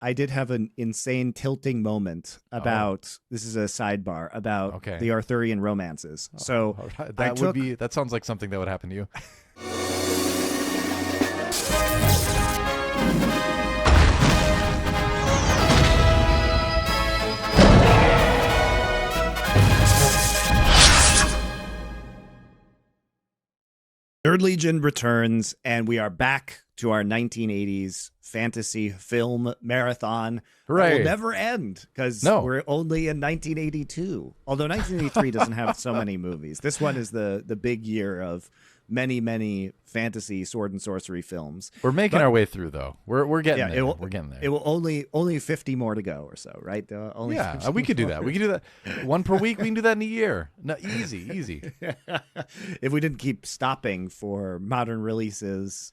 I did have an insane tilting moment about this is a sidebar about the Arthurian romances. So that sounds like something that would happen to you. Third Legion returns, and we are back to our 1980s fantasy film marathon. Hooray. It will never end because we're only in 1982. Although 1983 doesn't have so many movies. This one is the big year of many fantasy sword and sorcery films. We're making our way through, though. We're getting there. We're getting there. It will only 50 more to go or so, right? We could do that. We could do that one per week. We can do that in a year. No, easy. If we didn't keep stopping for modern releases,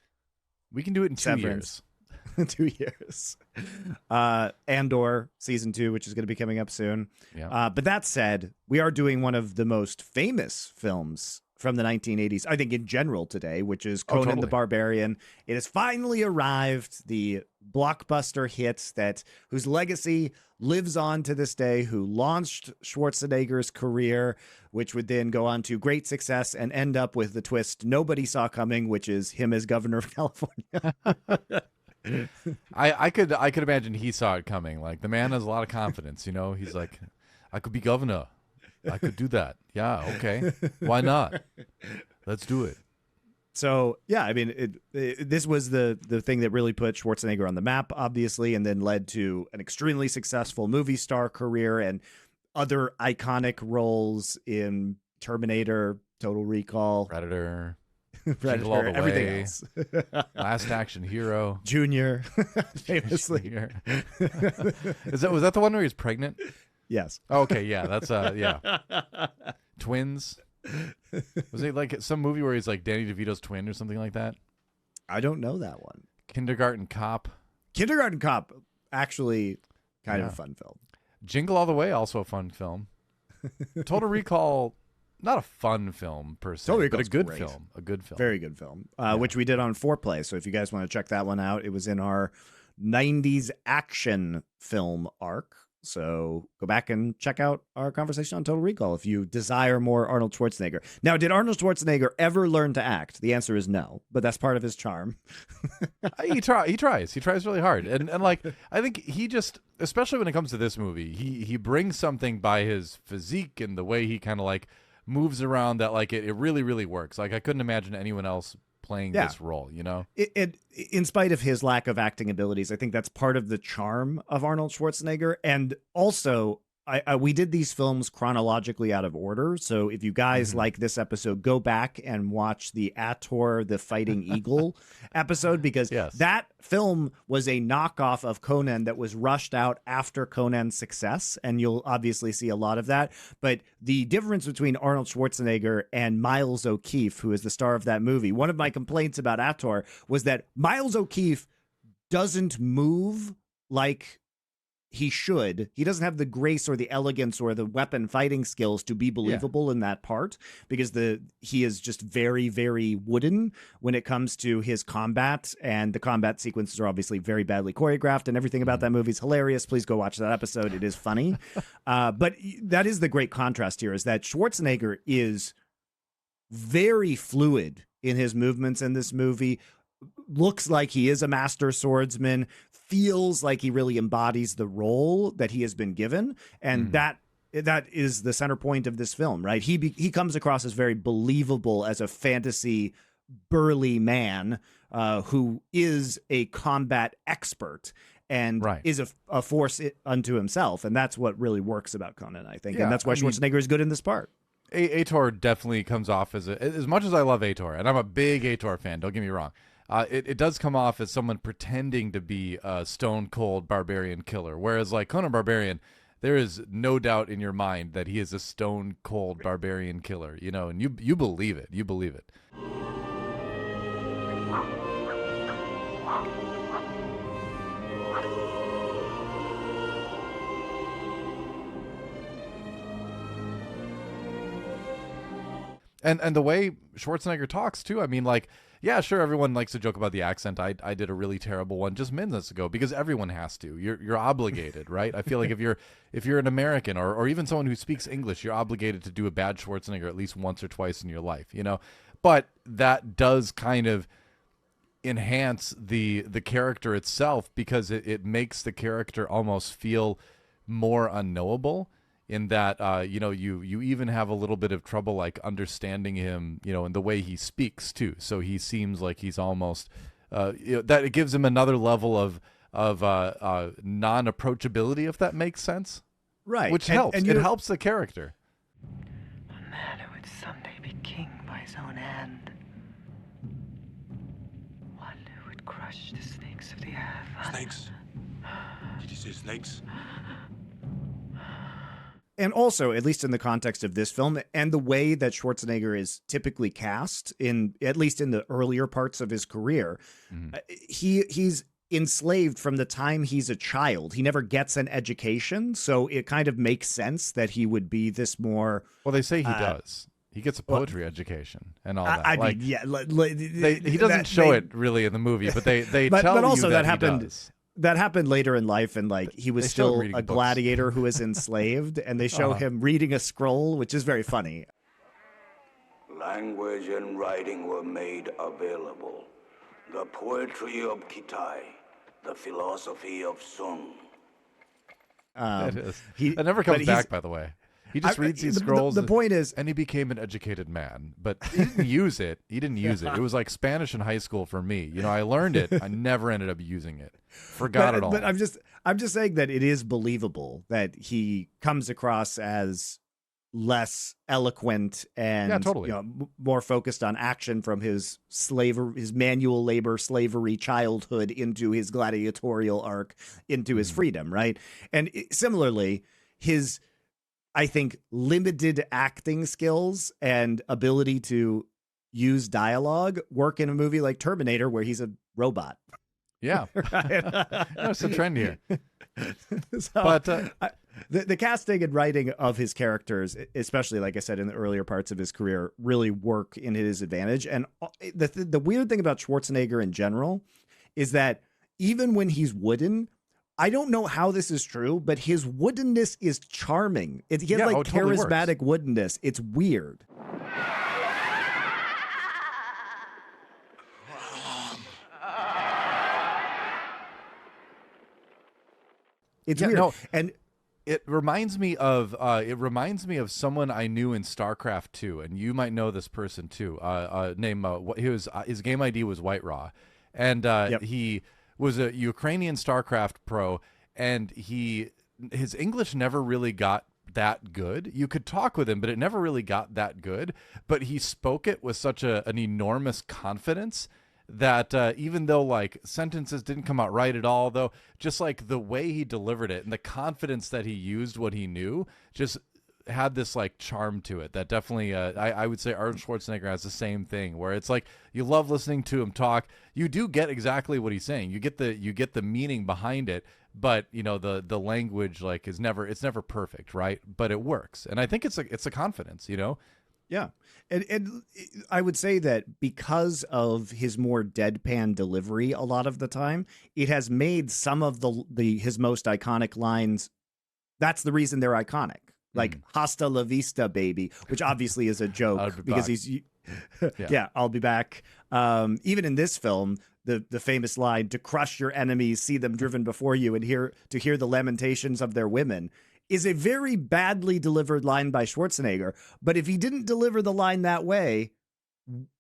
we can do it in 2 years. 2 years. Andor season 2, which is going to be coming up soon. Yeah. But that said, we are doing one of the most famous films from the 1980s, I think in general today, which is Conan the Barbarian. It has finally arrived, the blockbuster hit whose legacy lives on to this day, who launched Schwarzenegger's career, which would then go on to great success and end up with the twist nobody saw coming, which is him as governor of California. I could imagine he saw it coming. Like, the man has a lot of confidence, you know. He's like, I could be governor. I could do that. Yeah, okay. Why not? Let's do it. So, yeah, I mean, this was the thing that really put Schwarzenegger on the map, obviously, and then led to an extremely successful movie star career and other iconic roles in Terminator, Total Recall, Predator, All the everything Way, else. Last Action Hero, Junior, famously. Junior. Was that the one where he was pregnant? Yes. Okay, yeah, that's Twins. Was it like some movie where he's like Danny DeVito's twin or something like that? I don't know that one. Kindergarten Cop, actually kind of a fun film. Jingle All the Way, also a fun film. Total Recall, not a fun film per se, but a good film. A good film. Very good film, which we did on 4Play. So if you guys want to check that one out, it was in our 90s action film arc. So go back and check out our conversation on Total Recall if you desire more Arnold Schwarzenegger. Now, did Arnold Schwarzenegger ever learn to act? The answer is no, but that's part of his charm. He tries really hard. And like, I think he just, especially when it comes to this movie, he brings something by his physique and the way he kind of like moves around that like it really, really works. Like, I couldn't imagine anyone else playing this role, you know? In spite of his lack of acting abilities, I think that's part of the charm of Arnold Schwarzenegger. And also, we did these films chronologically out of order. So if you guys like this episode, go back and watch the Ator, the Fighting Eagle episode, because that film was a knockoff of Conan that was rushed out after Conan's success. And you'll obviously see a lot of that. But the difference between Arnold Schwarzenegger and Miles O'Keefe, who is the star of that movie, one of my complaints about Ator was that Miles O'Keefe doesn't move like he should. He doesn't have the grace or the elegance or the weapon fighting skills to be believable in that part, because he is just very, very wooden when it comes to his combat, and the combat sequences are obviously very badly choreographed, and everything about that movie is hilarious. Please go watch that episode. It is funny. But that is the great contrast here, is that Schwarzenegger is very fluid in his movements in this movie, looks like he is a master swordsman, feels like he really embodies the role that he has been given, and that is the center point of this film, right? He comes across as very believable as a fantasy burly man who is a combat expert and is a force unto himself, and that's what really works about Conan, I think, and that's why Schwarzenegger is good in this part. Ator definitely comes off as much as I love Ator, and I'm a big Ator fan, don't get me wrong. It does come off as someone pretending to be a stone cold barbarian killer, whereas like Conan Barbarian, there is no doubt in your mind that he is a stone cold barbarian killer, you know, and you believe it. You believe it. And the way Schwarzenegger talks too. I mean, like, yeah, sure, everyone likes to joke about the accent. I did a really terrible one just minutes ago because everyone has to. You're obligated, right? I feel like if you're an American or even someone who speaks English, you're obligated to do a bad Schwarzenegger at least once or twice in your life, you know. But that does kind of enhance the character itself because it makes the character almost feel more unknowable in that you know, you even have a little bit of trouble like understanding him, you know, in the way he speaks too. So he seems like he's almost you know, that it gives him another level of non-approachability, if that makes sense. Right. Which helps. It helps the character. A man who would someday be king by his own hand. One who would crush the snakes of the earth. Snakes? Did you say snakes? And also, at least in the context of this film and the way that Schwarzenegger is typically cast, in at least in the earlier parts of his career, he's enslaved from the time he's a child. He never gets an education, so it kind of makes sense that he would be this more... Well, they say he does. He gets a poetry education and all that. I like, mean, yeah. he doesn't show it really in the movie, but they tell but also you that happened. he does. That happened later in life, and like he was still a gladiator who was enslaved, and they show him reading a scroll, which is very funny. Language and writing were made available. The poetry of Kitai, the philosophy of Sun. It never comes back, by the way. He just reads these scrolls. The point is, and he became an educated man, but he didn't use it. He didn't use it. It was like Spanish in high school for me. You know, I learned it. I never ended up using it. Forgot it all. But I'm just saying that it is believable that he comes across as less eloquent and totally. You know, more focused on action from his manual labor slavery childhood into his gladiatorial arc into his freedom, right? And similarly, his, I think, limited acting skills and ability to use dialogue work in a movie like Terminator, where he's a robot. Yeah. That's the trend here. So, but the casting and writing of his characters, especially, like I said, in the earlier parts of his career, really work in his advantage. And the weird thing about Schwarzenegger in general is that even when he's wooden, I don't know how this is true, but his woodenness is charming. He has totally charismatic woodenness. It's weird. It's weird. No, and it reminds me of someone I knew in StarCraft 2, and you might know this person too. His game ID was White Raw, and he was a Ukrainian StarCraft pro, and his English never really got that good. You could talk with him, but it never really got that good. But he spoke it with such an enormous confidence that even though like sentences didn't come out right at all, though, just like the way he delivered it and the confidence that he used what he knew just had this like charm to it that definitely I would say Arnold Schwarzenegger has the same thing, where it's like you love listening to him talk. You do get exactly what he's saying. You get the meaning behind it, but you know the language like it's never perfect, right? But it works, and I think it's a confidence, you know. Yeah. And I would say that because of his more deadpan delivery a lot of the time, it has made some of his most iconic lines. That's the reason they're iconic. Like "Hasta la vista, baby," which obviously is a joke because he's I'll be back. Even in this film, the famous line, "To crush your enemies, see them driven before you, and to hear the lamentations of their women," is a very badly delivered line by Schwarzenegger. But if he didn't deliver the line that way,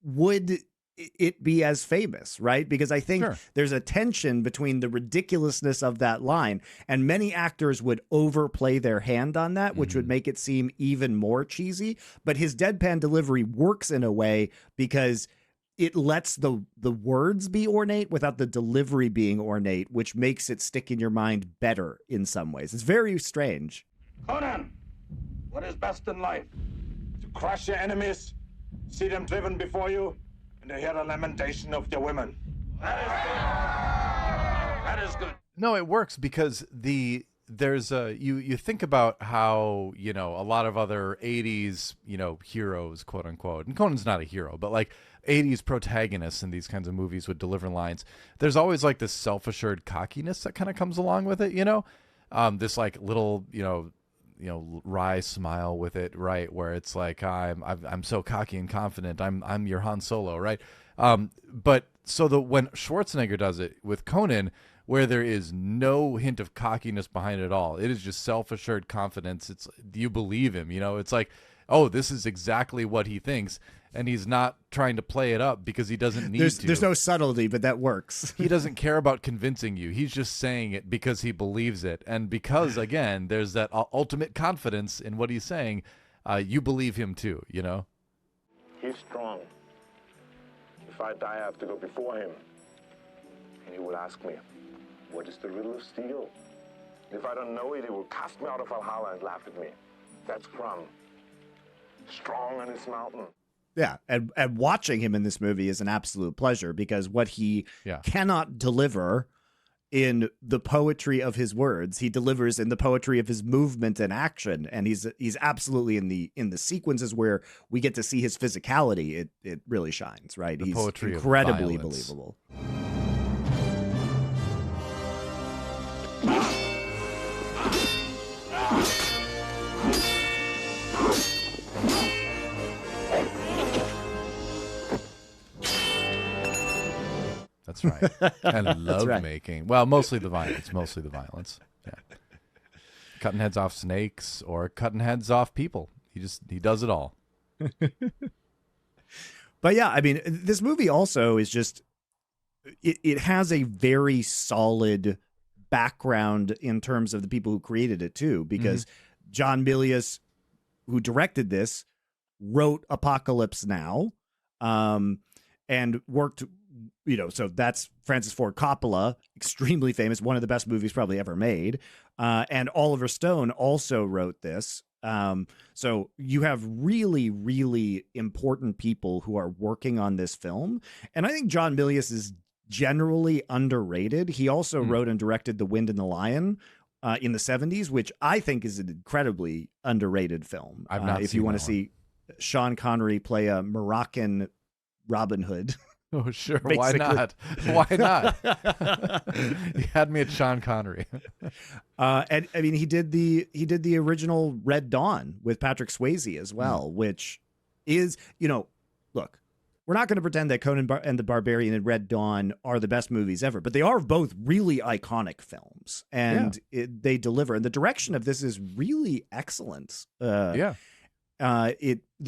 would it be as famous, right? Because I think there's a tension between the ridiculousness of that line, and many actors would overplay their hand on that, which would make it seem even more cheesy. But his deadpan delivery works in a way because it lets the words be ornate without the delivery being ornate, which makes it stick in your mind better in some ways. It's very strange. Conan, what is best in life? To crush your enemies, see them driven before you, and to hear the lamentation of your women. That is good. No, it works because the there's you think about how, you know, a lot of other 80s, you know, heroes, quote unquote, and Conan's not a hero, but like 80s protagonists in these kinds of movies would deliver lines. There's always like this self-assured cockiness that kind of comes along with it, you know, this like little, you know, wry smile with it, right? Where it's like, I'm so cocky and confident. I'm your Han Solo, right? But so when Schwarzenegger does it with Conan, where there is no hint of cockiness behind it at all, it is just self-assured confidence. It's, you believe him, you know, it's like, oh, this is exactly what he thinks. And he's not trying to play it up because he doesn't need to. There's no subtlety, but that works. He doesn't care about convincing you. He's just saying it because he believes it. And because, again, there's that ultimate confidence in what he's saying, you believe him too, you know? He's strong. If I die, I have to go before him. And he will ask me, what is the riddle of steel? If I don't know it, he will cast me out of Valhalla and laugh at me. That's Crumb. Strong on his mountain. Yeah, and watching him in this movie is an absolute pleasure, because what he cannot deliver in the poetry of his words, he delivers in the poetry of his movement and action, and he's absolutely in the sequences where we get to see his physicality. It really shines, right? He's incredibly believable. That's right. And love making. Well, mostly the violence. Yeah. Cutting heads off snakes or cutting heads off people. He does it all. But yeah, I mean, this movie also is just, it has a very solid background in terms of the people who created it too, because John Milius, who directed this, wrote Apocalypse Now, and worked, you know, so that's Francis Ford Coppola, extremely famous, one of the best movies probably ever made. And Oliver Stone also wrote this. So you have really, really important people who are working on this film. And I think John Milius is generally underrated. He also wrote and directed The Wind and the Lion in the 70s, which I think is an incredibly underrated film. I've not if you want to see Sean Connery play a Moroccan Robin Hood. Oh, sure. Basically. Why not? Why not? You had me at Sean Connery. And I mean, he did the original Red Dawn with Patrick Swayze as well, which is, you know, look, we're not going to pretend that Conan and the Barbarian and Red Dawn are the best movies ever, but they are both really iconic films, and they deliver. And the direction of this is really excellent. The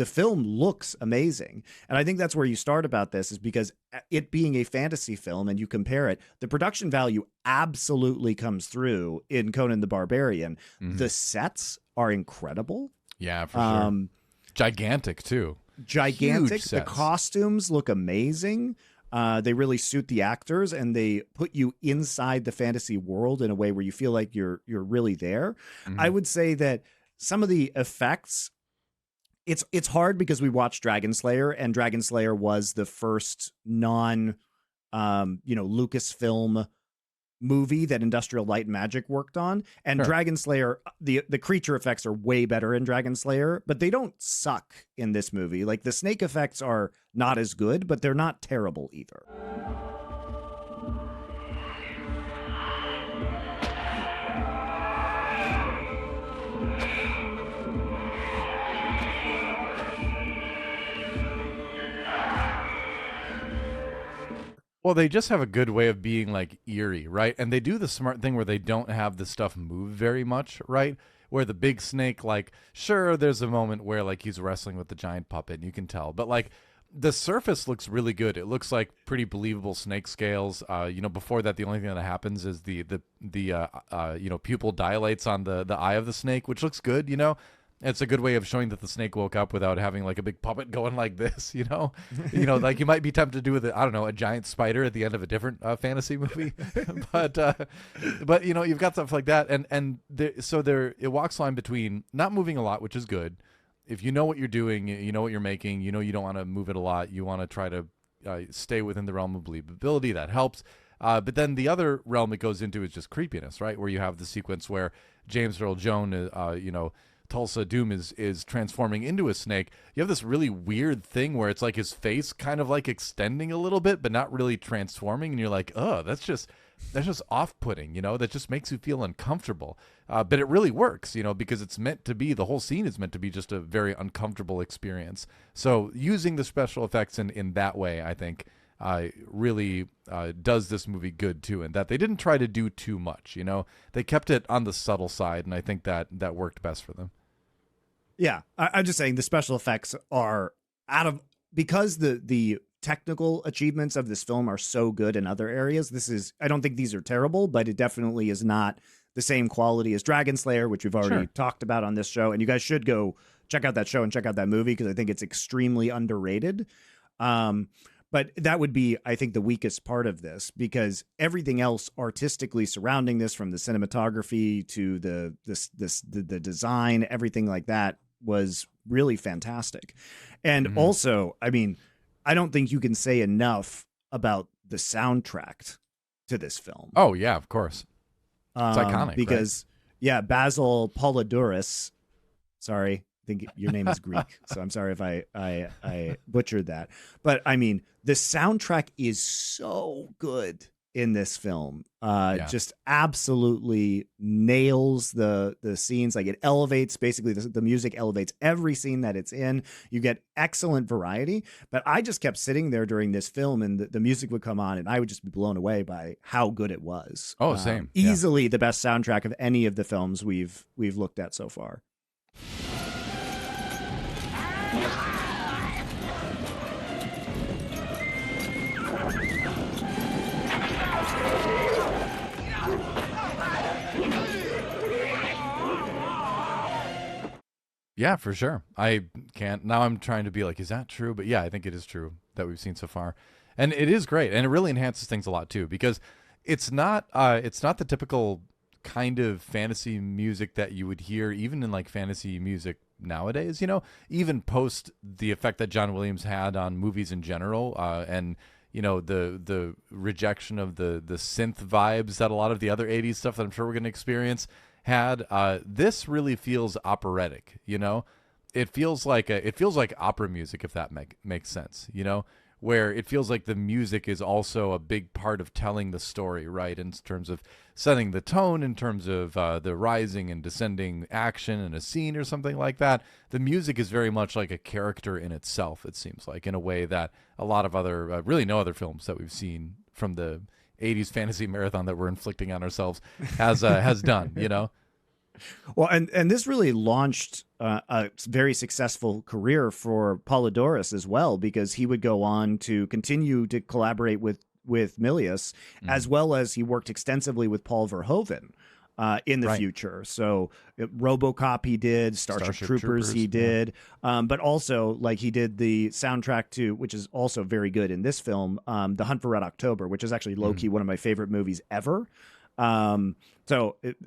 film looks amazing, and I think that's where you start about this, is because it being a fantasy film and you compare it, the production value absolutely comes through in Conan the Barbarian. The sets are incredible. Yeah, for sure. Gigantic too. Gigantic. The costumes look amazing. They really suit the actors, and they put you inside the fantasy world in a way where you feel like you're really there. I would say that some of the effects, it's hard because we watched Dragon Slayer, and Dragon Slayer was the first Lucasfilm movie that Industrial Light and Magic worked on. And Dragon Slayer, the creature effects are way better in Dragon Slayer, but they don't suck in this movie. Like, the snake effects are not as good, but they're not terrible either. Well, they just have a good way of being like eerie, right? And they do the smart thing where they don't have the stuff move very much, right? Where the big snake, like, sure, there's a moment where like he's wrestling with the giant puppet and you can tell, but like the surface looks really good. It looks like pretty believable snake scales. Before that, the only thing that happens is the pupil dilates on the eye of the snake, which looks good, you know? It's a good way of showing that the snake woke up without having like a big puppet going like this, you know, like you might be tempted to do with a giant spider at the end of a different fantasy movie, but you've got stuff like that, it walks the line between not moving a lot, which is good. If you know what you're doing, you know what you're making, you know you don't want to move it a lot, you want to try to stay within the realm of believability. That helps. But then the other realm it goes into is just creepiness, right? Where you have the sequence where James Earl Jones, Thulsa Doom is transforming into a snake. You have this really weird thing where it's like his face kind of like extending a little bit, but not really transforming, and you're like, oh, that's just off-putting, that just makes you feel uncomfortable. But it really works, because it's meant to be, the whole scene is meant to be just a very uncomfortable experience. So using the special effects in that way, I think, really does this movie good too, and that they didn't try to do too much. They kept it on the subtle side, and I think that worked best for them. Yeah, I'm just saying the special effects are because the technical achievements of this film are so good in other areas. I don't think these are terrible, but it definitely is not the same quality as Dragon Slayer, which we've already talked about on this show. And you guys should go check out that show and check out that movie, because I think it's extremely underrated. But that would be, I think, the weakest part of this, because everything else artistically surrounding this, from the cinematography to the design, everything like that, was really fantastic. And also, I mean, I don't think you can say enough about the soundtrack to this film. Oh yeah, of course. It's iconic, because right? Basil Poledouris. Sorry, I think your name is Greek, so I'm sorry if I butchered that. But I mean, the soundtrack is so good in this film. Just absolutely nails the scenes. Like, it elevates, basically the music elevates every scene that it's in. You get excellent variety. But I just kept sitting there during this film, and the music would come on, and I would just be blown away by how good it was. Oh, same. Easily the best soundtrack of any of the films we've looked at so far. Yeah, for sure. I can't. Now I'm trying to be like, is that true? But yeah, I think it is true that we've seen so far. And it is great. And it really enhances things a lot too, because it's not the typical kind of fantasy music that you would hear even in like fantasy music nowadays, even post the effect that John Williams had on movies in general, and the rejection of the synth vibes that a lot of the other 80s stuff that I'm sure we're going to experience had. This really feels operatic. It feels like opera music, if that makes sense, where it feels like the music is also a big part of telling the story, right, in terms of setting the tone, in terms of the rising and descending action in a scene or something like that. The music is very much like a character in itself, it seems like, in a way that a lot of other really no other films that we've seen from the 80s fantasy marathon that we're inflicting on ourselves has done. Well, and this really launched a very successful career for Poledouris as well, because he would go on to continue to collaborate with Milius, as well as he worked extensively with Paul Verhoeven in the future. So RoboCop he did, Starship Troopers he did, but also like he did the soundtrack to, which is also very good in this film, The Hunt for Red October, which is actually low-key one of my favorite movies ever.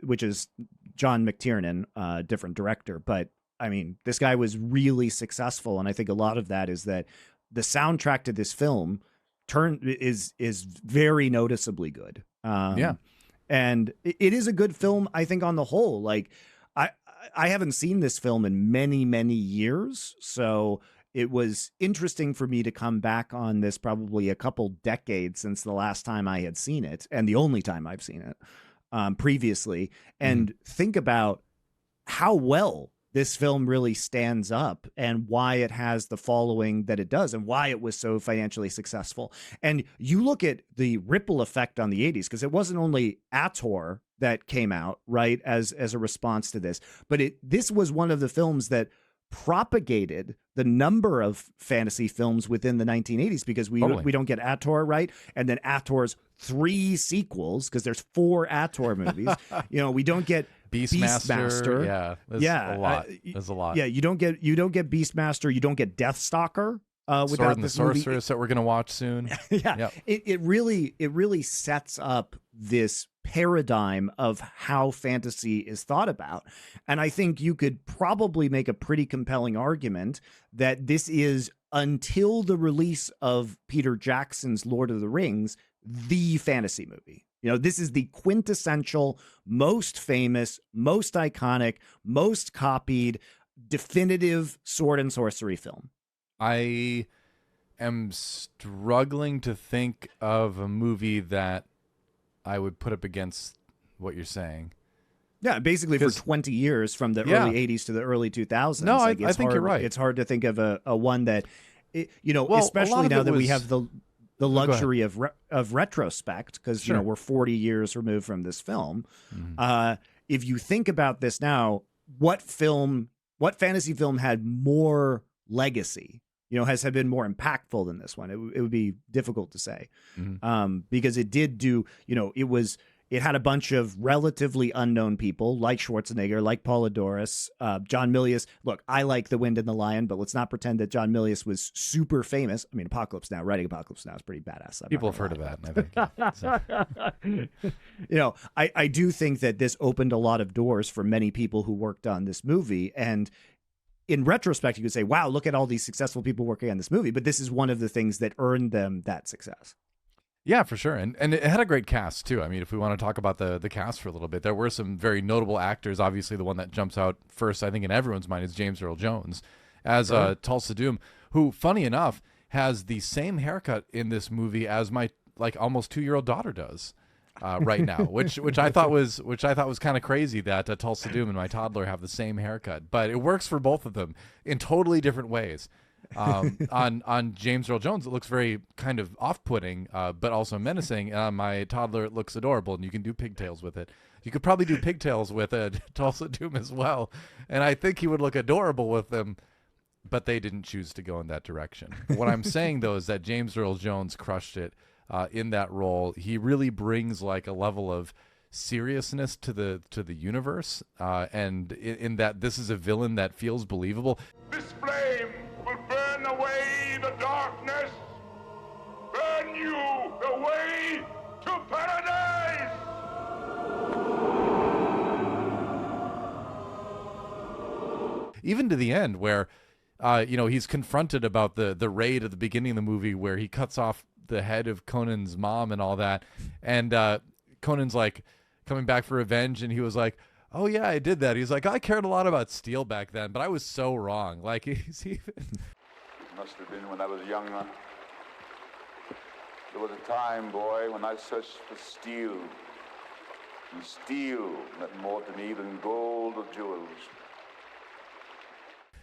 Which is John McTiernan, different director. But I mean, this guy was really successful. And I think a lot of that is that the soundtrack to this film is very noticeably good. And it is a good film, I think, on the whole. Like, I haven't seen this film in many, many years. So it was interesting for me to come back on this probably a couple decades since the last time I had seen it, and the only time I've seen it previously, and think about how well this film really stands up and why it has the following that it does and why it was so financially successful. And you look at the ripple effect on the 80s, because it wasn't only Ator that came out, right, as a response to this, but this was one of the films that propagated the number of fantasy films within the 1980s, because we don't get Ator, right, and then Ator's 3 sequels, because there's 4 Ator movies. We don't get Beastmaster. Yeah, a lot. There's a lot. Yeah, you don't get Beastmaster. You don't get Deathstalker. Without Sword and the this movie. Sorceress that we're gonna watch soon. Yep. It really sets up this paradigm of how fantasy is thought about. And I think you could probably make a pretty compelling argument that this is, until the release of Peter Jackson's Lord of the Rings, the fantasy movie. This is the quintessential, most famous, most iconic, most copied, definitive sword and sorcery film. I am struggling to think of a movie that I would put up against what you're saying. Yeah, basically for 20 years, from the early 80s to the early 2000s. No, I think you're right. It's hard to think of a one that, Well, especially now that we have the luxury of retrospect, because we're 40 years removed from this film. If you think about this now, what fantasy film had more legacy? Has been more impactful than this one? It would be difficult to say, because it did do. It had a bunch of relatively unknown people like Schwarzenegger, like Poledouris, John Milius. Look, I like The Wind and the Lion, but let's not pretend that John Milius was super famous. I mean, writing Apocalypse Now is pretty badass. People have heard of that, I think. I do think that this opened a lot of doors for many people who worked on this movie. And in retrospect, you could say, wow, look at all these successful people working on this movie. But this is one of the things that earned them that success. Yeah, for sure. And it had a great cast, too. I mean, if we want to talk about the cast for a little bit, there were some very notable actors. Obviously, the one that jumps out first, I think, in everyone's mind is James Earl Jones as Thulsa Doom, who, funny enough, has the same haircut in this movie as my almost 2-year-old daughter does right now, which I thought was kind of crazy that Thulsa Doom and my toddler have the same haircut. But it works for both of them in totally different ways. On James Earl Jones, it looks very kind of off-putting, but also menacing. My toddler, it looks adorable, and you can do pigtails with it. You could probably do pigtails with Thulsa Doom as well, and I think he would look adorable with them, but they didn't choose to go in that direction. What I'm saying, though, is that James Earl Jones crushed it in that role. He really brings like a level of seriousness to the universe, and in that this is a villain that feels believable. This flame will burn away the darkness, burn you the way to paradise! Even to the end where, he's confronted about the raid at the beginning of the movie where he cuts off the head of Conan's mom and all that. And Conan's like coming back for revenge, and he was like, oh yeah, I did that. He's like, I cared a lot about steel back then, but I was so wrong. Like, he's even... It must have been when I was younger. There was a time, boy, when I searched for steel. And steel meant more to me than gold or jewels.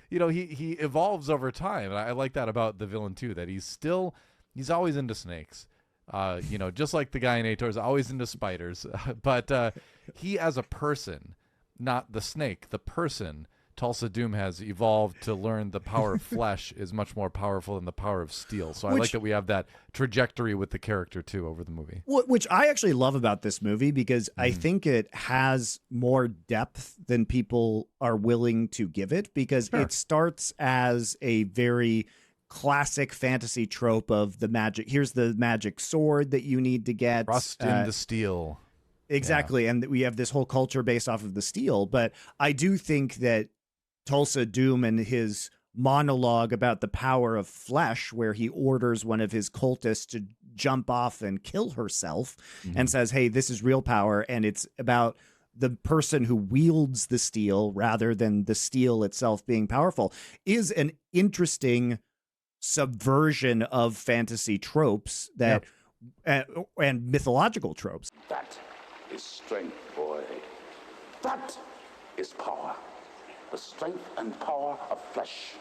He evolves over time. And I like that about the villain too, that he's always into snakes. Just like the guy in Ator is always into spiders. But he as a person, not the snake, the person, Thulsa Doom has evolved to learn the power of flesh is much more powerful than the power of steel. So I like that we have that trajectory with the character too over the movie. Which I actually love about this movie, because I think it has more depth than people are willing to give it, because it starts as a very classic fantasy trope of the magic. Here's the magic sword that you need to get. Rust in the steel. Exactly. Yeah. And we have this whole culture based off of the steel. But I do think that Thulsa Doom and his monologue about the power of flesh, where he orders one of his cultists to jump off and kill herself and says, hey, this is real power. And it's about the person who wields the steel rather than the steel itself being powerful, is an interesting subversion of fantasy tropes that and mythological tropes. That is strength, boy. That is power. The strength and power of flesh.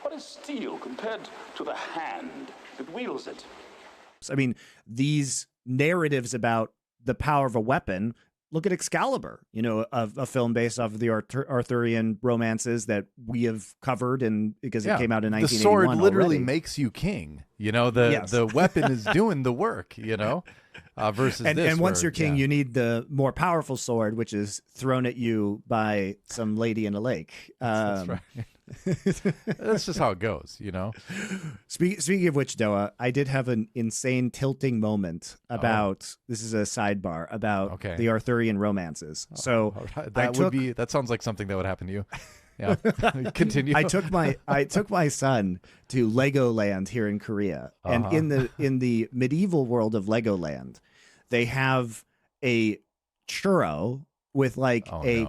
What is steel compared to the hand that wields it? I mean, these narratives about the power of a weapon. Look at Excalibur, a film based off of the Arthurian romances that we have covered, and because it came out in 1981. The sword literally makes you king. The weapon is doing the work. Versus this. And once you're king, you need the more powerful sword, which is thrown at you by some lady in a lake. That's right. That's just how it goes, Speaking of which, Doa, I did have an insane tilting moment about this is a sidebar about the Arthurian romances. So that sounds like something that would happen to you. Yeah. Continue. I took my son to Legoland here in Korea, and in the medieval world of Legoland, they have a churro with like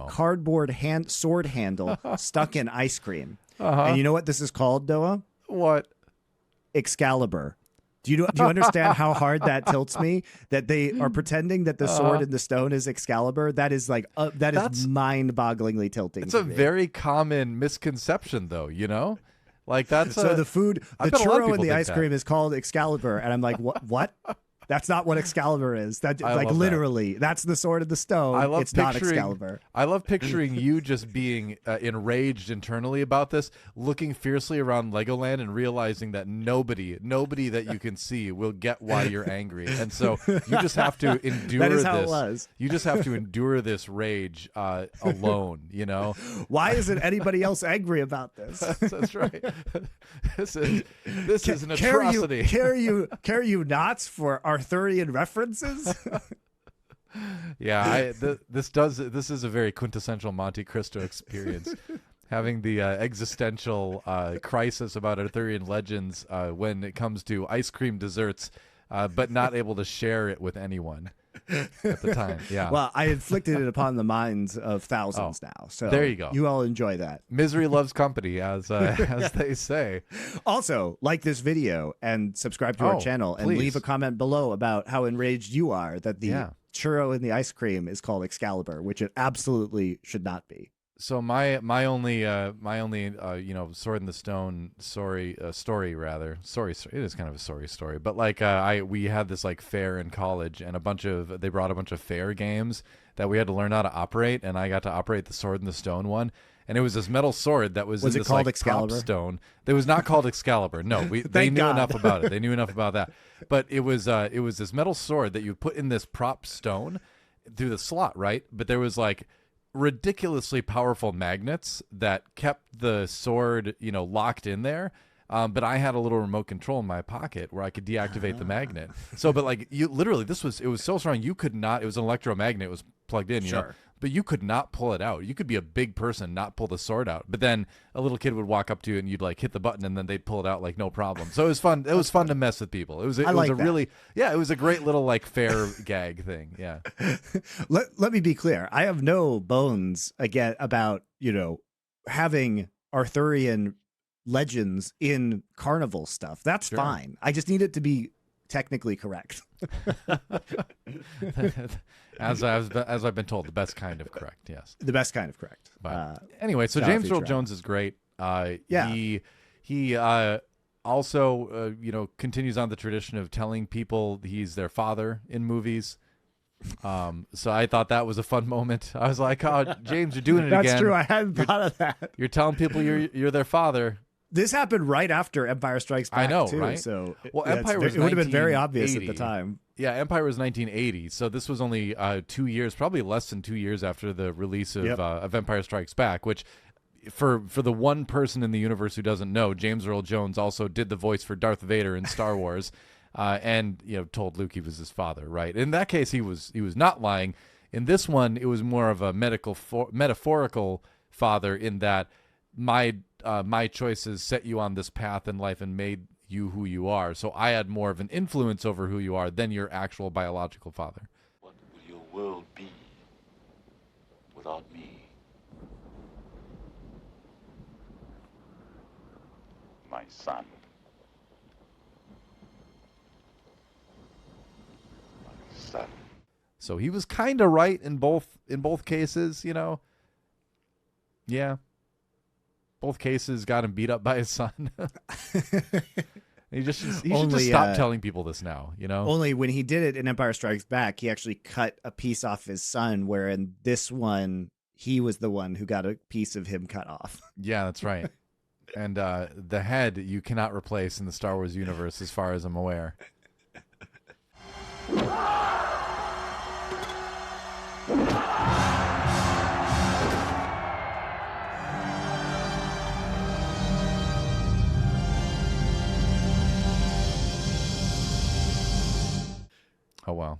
cardboard sword handle stuck in ice cream. And you know what this is called, Doa? What? Excalibur. Do you understand how hard that tilts me? That they are pretending that the sword in the stone is Excalibur. That is like that's mind-bogglingly tilting. It's a very common misconception, though. You know, like that's so the food, the churro and the ice cream is called Excalibur, and I'm like, what? That's not what Excalibur is. That like literally, that's the sword of the stone. It's not Excalibur. I love picturing you just being enraged internally about this, looking fiercely around Legoland and realizing that nobody that you can see will get why you're angry, and so you just have to endure that is this. How it was. You just have to endure this rage alone. You know, why isn't anybody else angry about this? That's right. This is an atrocity. Care you knots for Arthurian references? Yeah, this is a very quintessential Monte Cristo experience. Having the existential crisis about Arthurian legends when it comes to ice cream desserts, but not able to share it with anyone at the time. Yeah. Well, I inflicted it upon the minds of thousands now. So there you go. You all enjoy that. Misery loves company, as they say. Also, like this video and subscribe to our channel and leave a comment below about how enraged you are that the churro in the ice cream is called Excalibur, which it absolutely should not be. So my only sword in the stone story rather. Sorry, it is kind of a sorry story, but like we had this like fair in college, and they brought a bunch of fair games that we had to learn how to operate, and I got to operate the sword in the stone one. And it was this metal sword that was in it this called like Excalibur? prop stone. It was not called Excalibur. No, they knew enough about it. They knew enough about that. But it was this metal sword that you put in this prop stone through the slot, right? But there was like ridiculously powerful magnets that kept the sword, locked in there. But I had a little remote control in my pocket where I could deactivate the magnet. So, but like it was so strong you could not. It was an electromagnet. It was plugged in, you know, but you could not pull it out. You could be a big person, not pull the sword out. But then a little kid would walk up to you and you'd like hit the button and then they'd pull it out like no problem. So it was fun. It was fun to mess with people. It was a great little like fair gag thing. Yeah. Let me be clear. I have no bones again about, having Arthurian legends in carnival stuff. That's fine. I just need it to be technically correct. As I've been told, the best kind of correct. Yes, the best kind of correct. But anyway, so James Earl Jones is great. He also continues on the tradition of telling people he's their father in movies. So I thought that was a fun moment. I was like, "Oh, James, you're doing it again." That's true. I hadn't thought of that. You're telling people you're their father. This happened right after Empire Strikes Back. I know, too, right? So Empire it would have been very obvious at the time. Yeah, Empire was 1980, so this was only 2 years, probably less than 2 years after the release of Empire Strikes Back. Which, for the one person in the universe who doesn't know, James Earl Jones also did the voice for Darth Vader in Star Wars, and told Luke he was his father. Right? In that case, he was not lying. In this one, it was more of a metaphorical father in that my choices set you on this path in life and made you who you are. So I had more of an influence over who you are than your actual biological father. What will your world be without me? My son. My son. So he was kind of right in both cases, Yeah. Both cases got him beat up by his son. He should just stop telling people this now, Only when he did it in Empire Strikes Back, he actually cut a piece off his son, where in this one, he was the one who got a piece of him cut off. Yeah, that's right. And the head you cannot replace in the Star Wars universe, as far as I'm aware. Oh, wow.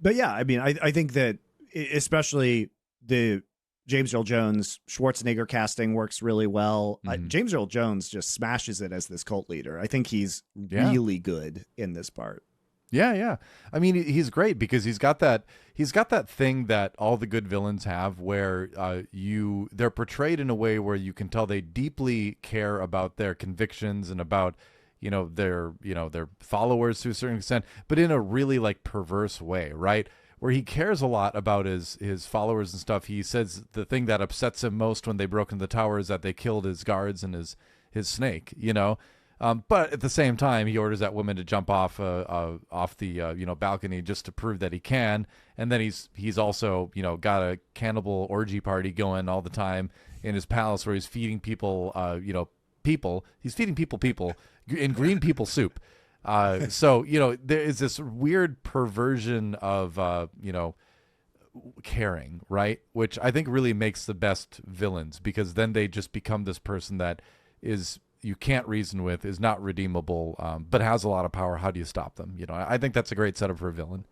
But yeah, I mean, I think that especially the James Earl Jones, Schwarzenegger casting works really well. Mhm. James Earl Jones just smashes it as this cult leader. I think he's Yeah. really good in this part. Yeah. I mean, he's great because he's got that thing that all the good villains have, where they're portrayed in a way where you can tell they deeply care about their convictions and about their followers to a certain extent, but in a really like perverse way, right? Where he cares a lot about his followers and stuff. He says the thing that upsets him most when they broke into the tower is that they killed his guards and his snake, but at the same time, he orders that woman to jump off the balcony just to prove that he can. And then he's also got a cannibal orgy party going all the time in his palace where he's feeding people He's feeding people in green people soup. So there is this weird perversion of caring, right? Which I think really makes the best villains, because then they just become this person that is you can't reason with, is not redeemable, but has a lot of power. How do you stop them? I think that's a great setup for a villain.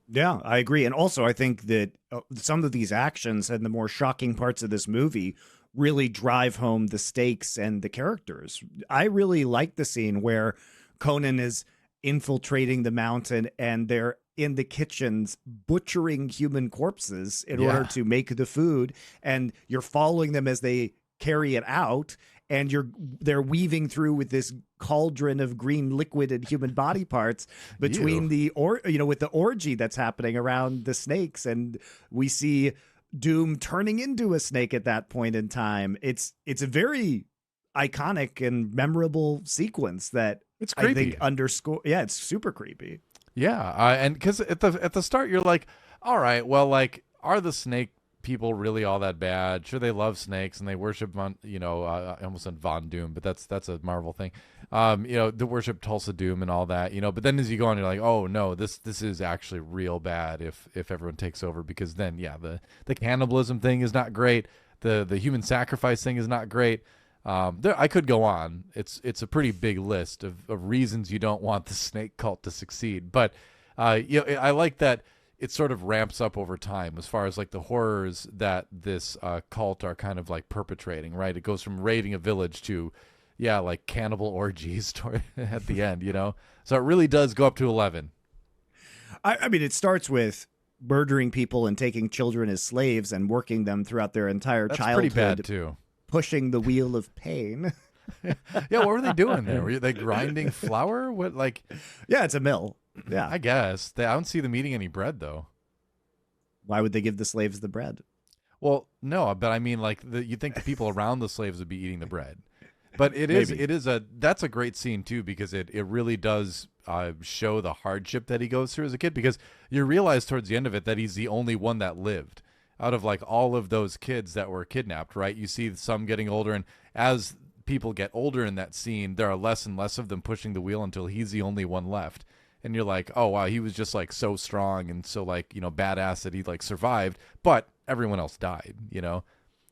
Yeah, I agree. And also, I think that some of these actions and the more shocking parts of this movie really drive home the stakes and the characters. I really like the scene where Conan is infiltrating the mountain and they're in the kitchens butchering human corpses in order to make the food, and you're following them as they carry it out, and they're weaving through with this cauldron of green liquid and human body parts between with the orgy that's happening around the snakes, and we see Doom turning into a snake at that point in time. It's a very iconic and memorable sequence that it's creepy. I think underscore. Yeah, it's super creepy. Yeah, and because at the start you're like, all right, well, like, are the snake people really all that bad? Sure, they love snakes and they worship I almost said Von Doom, but that's a Marvel thing. They worship Thulsa Doom and all that, but then as you go on, you're like, oh no, this is actually real bad if everyone takes over, because then the cannibalism thing is not great, the human sacrifice thing is not great. I could go on. It's a pretty big list of reasons you don't want the snake cult to succeed, but I like that it sort of ramps up over time as far as like the horrors that this cult are kind of like perpetrating, right? It goes from raiding a village to, like cannibal orgies at the end, So it really does go up to 11. I mean, it starts with murdering people and taking children as slaves and working them throughout their entire childhood. That's pretty bad too. Pushing the wheel of pain. Yeah, what were they doing there? Were they grinding flour? What, like? Yeah, it's a mill. Yeah, I guess. I don't see them eating any bread, though. Why would they give the slaves the bread? Well, no, but I mean, like, you think the people around the slaves would be eating the bread. But that's a great scene, too, because it really does show the hardship that he goes through as a kid, because you realize towards the end of it that he's the only one that lived out of, like, all of those kids that were kidnapped, right? You see some getting older, and as people get older in that scene, there are less and less of them pushing the wheel until he's the only one left. And you're like, oh, wow, he was just like so strong and so like, badass that he like survived, but everyone else died,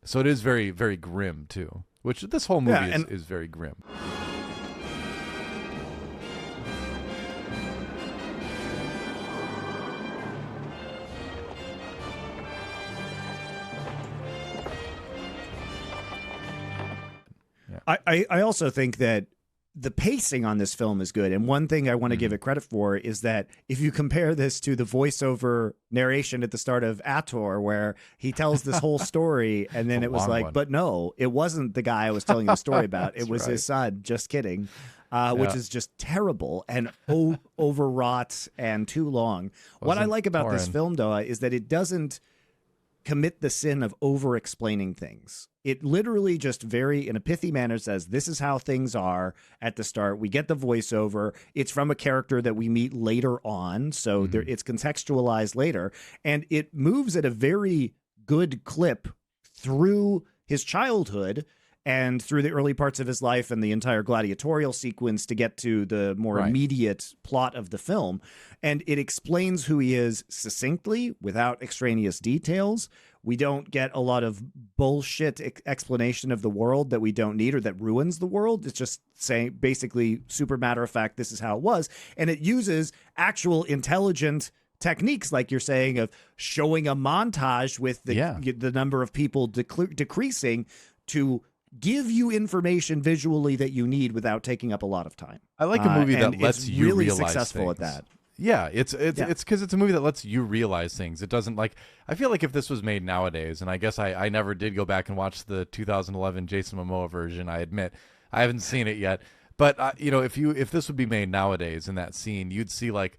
So it is very, very grim too, which this whole movie is very grim. I also think that the pacing on this film is good. And one thing I want to give it credit for is that if you compare this to the voiceover narration at the start of Ator, where he tells this whole story and then it was like, one. But no, it wasn't the guy I was telling you the story about. It was his son. Just kidding. Which is just terrible and overwrought and too long. What I like about this film, though, is that it doesn't commit the sin of over-explaining things. It literally just in a pithy manner says, this is how things are at the start. We get the voiceover. It's from a character that we meet later on, so it's contextualized later. And it moves at a very good clip through his childhood and through the early parts of his life and the entire gladiatorial sequence to get to the more immediate plot of the film. And it explains who he is succinctly without extraneous details. We don't get a lot of bullshit explanation of the world that we don't need or that ruins the world. It's just saying basically super matter of fact, this is how it was. And it uses actual intelligent techniques, like you're saying, of showing a montage with the number of people decreasing to give you information visually that you need without taking up a lot of time. I like a movie that lets you really realize successful things. at that. Yeah, it's because it's a movie that lets you realize things. It doesn't like. I feel like if this was made nowadays, and I guess I never did go back and watch the 2011 Jason Momoa version. I admit I haven't seen it yet. But if this would be made nowadays in that scene, you'd see like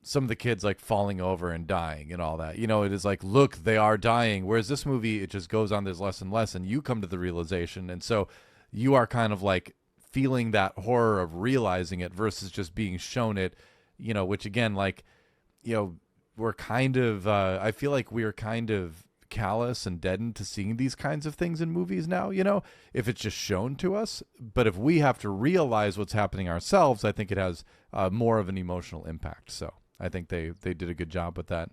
some of the kids like falling over and dying and all that. It is like, look, they are dying. Whereas this movie, it just goes on. There's less and less, and you come to the realization, and so you are kind of like feeling that horror of realizing it versus just being shown it. Which again, like, we're kind of, I feel like we are kind of callous and deadened to seeing these kinds of things in movies now, if it's just shown to us. But if we have to realize what's happening ourselves, I think it has more of an emotional impact. So I think they did a good job with that.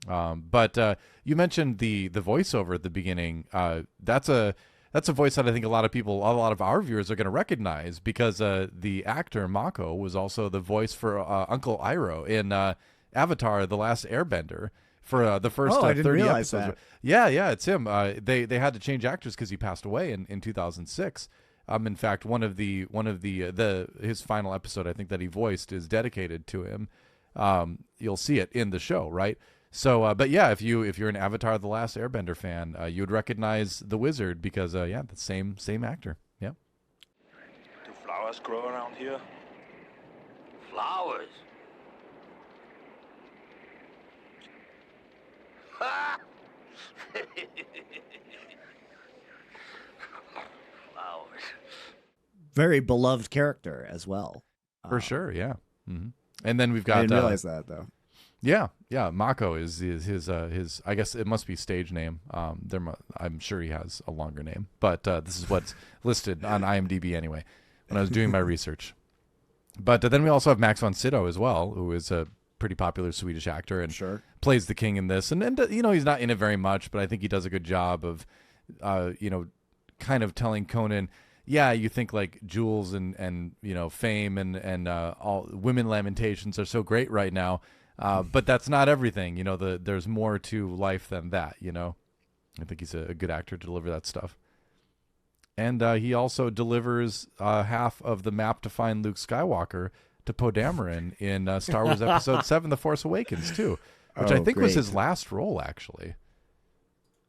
But you mentioned the voiceover at the beginning. That's a voice that I think a lot of our viewers are going to recognize, because the actor Mako was also the voice for Uncle Iroh in Avatar: The Last Airbender for the first 30 episodes. That. Yeah, it's him. They had to change actors because he passed away in 2006. In fact, one of his final episode, I think, that he voiced is dedicated to him. You'll see it in the show, right? So, but yeah, if you're an Avatar: The Last Airbender fan, you would recognize the wizard because, the same actor. Yeah. Do flowers grow around here? Flowers? Flowers. Very beloved character as well. For sure, yeah. Mm-hmm. And then we've got. I didn't realize that though. Yeah. Mako is his. I guess it must be stage name. I'm sure he has a longer name, but this is what's listed on IMDb anyway. When I was doing my research, but then we also have Max von Sydow as well, who is a pretty popular Swedish actor and plays the king in this. And he's not in it very much, but I think he does a good job of, kind of telling Conan. Yeah, you think like jewels and fame and all women lamentations are so great right now. But that's not everything, there's more to life than that, I think he's a good actor to deliver that stuff. And he also delivers half of the map to find Luke Skywalker to Poe Dameron in Star Wars Episode 7, The Force Awakens, too, which I think was his last role, actually.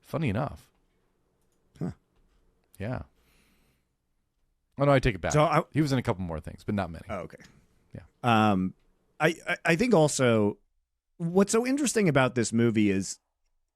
Funny enough. Huh. Yeah. Oh, no, I take it back. So he was in a couple more things, but not many. Oh, okay. Yeah. I think also what's so interesting about this movie is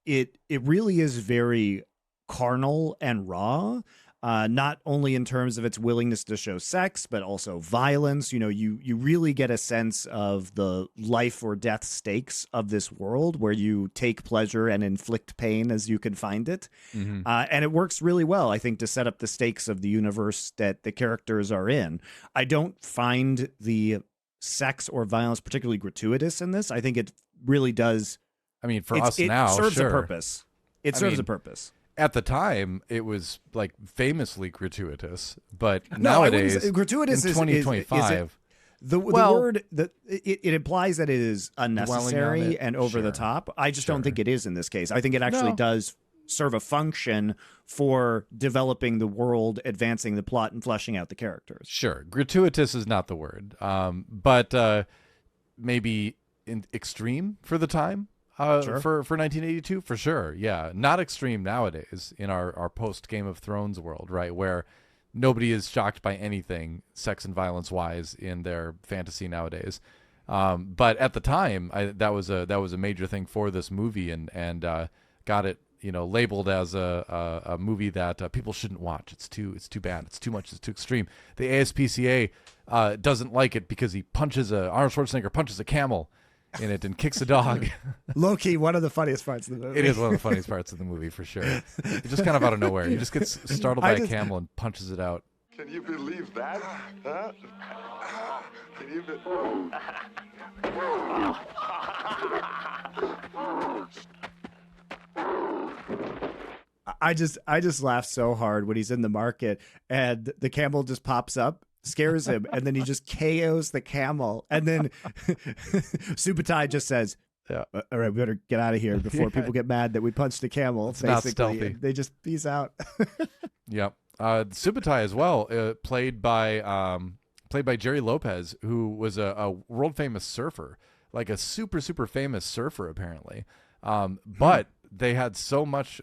it really is very carnal and raw, not only in terms of its willingness to show sex, but also violence. You really get a sense of the life or death stakes of this world where you take pleasure and inflict pain as you can find it. Mm-hmm. And it works really well, I think, to set up the stakes of the universe that the characters are in. I don't find the sex or violence particularly gratuitous in this. I think it really does. I mean, for us now, it serves sure. a purpose. It serves a purpose. At the time, it was like famously gratuitous, but nowadays, gratuitous in 2025, the word that it implies that it is unnecessary and over the top. I just don't think it is in this case. I think it actually does serve a function for developing the world, advancing the plot, and fleshing out the characters. Sure, gratuitous is not the word, but maybe extreme for the time. For 1982, for sure. Yeah. Not extreme nowadays in our post Game of Thrones world, right? Where nobody is shocked by anything sex and violence wise in their fantasy nowadays. But at the time, that was a major thing for this movie and got it, labeled as a movie that people shouldn't watch. It's too bad. It's too much. It's too extreme. The ASPCA doesn't like it because Arnold Schwarzenegger punches a camel in it and kicks a dog. Low-key, one of the funniest parts of the movie. It is one of the funniest parts of the movie, for sure. It's just kind of out of nowhere. He just gets startled by a camel and punches it out. Can you believe that? Huh? Can you I just laughed so hard when he's in the market and the camel just pops up, scares him, and then he just KOs the camel, and then Subutai just says, Yeah. All right, we better get out of here before people get mad that we punched a camel. It's not basically, stealthy. they just peace out. Yep. Subutai as well, played by Jerry Lopez, who was a world famous surfer, like a super famous surfer apparently. But they had so much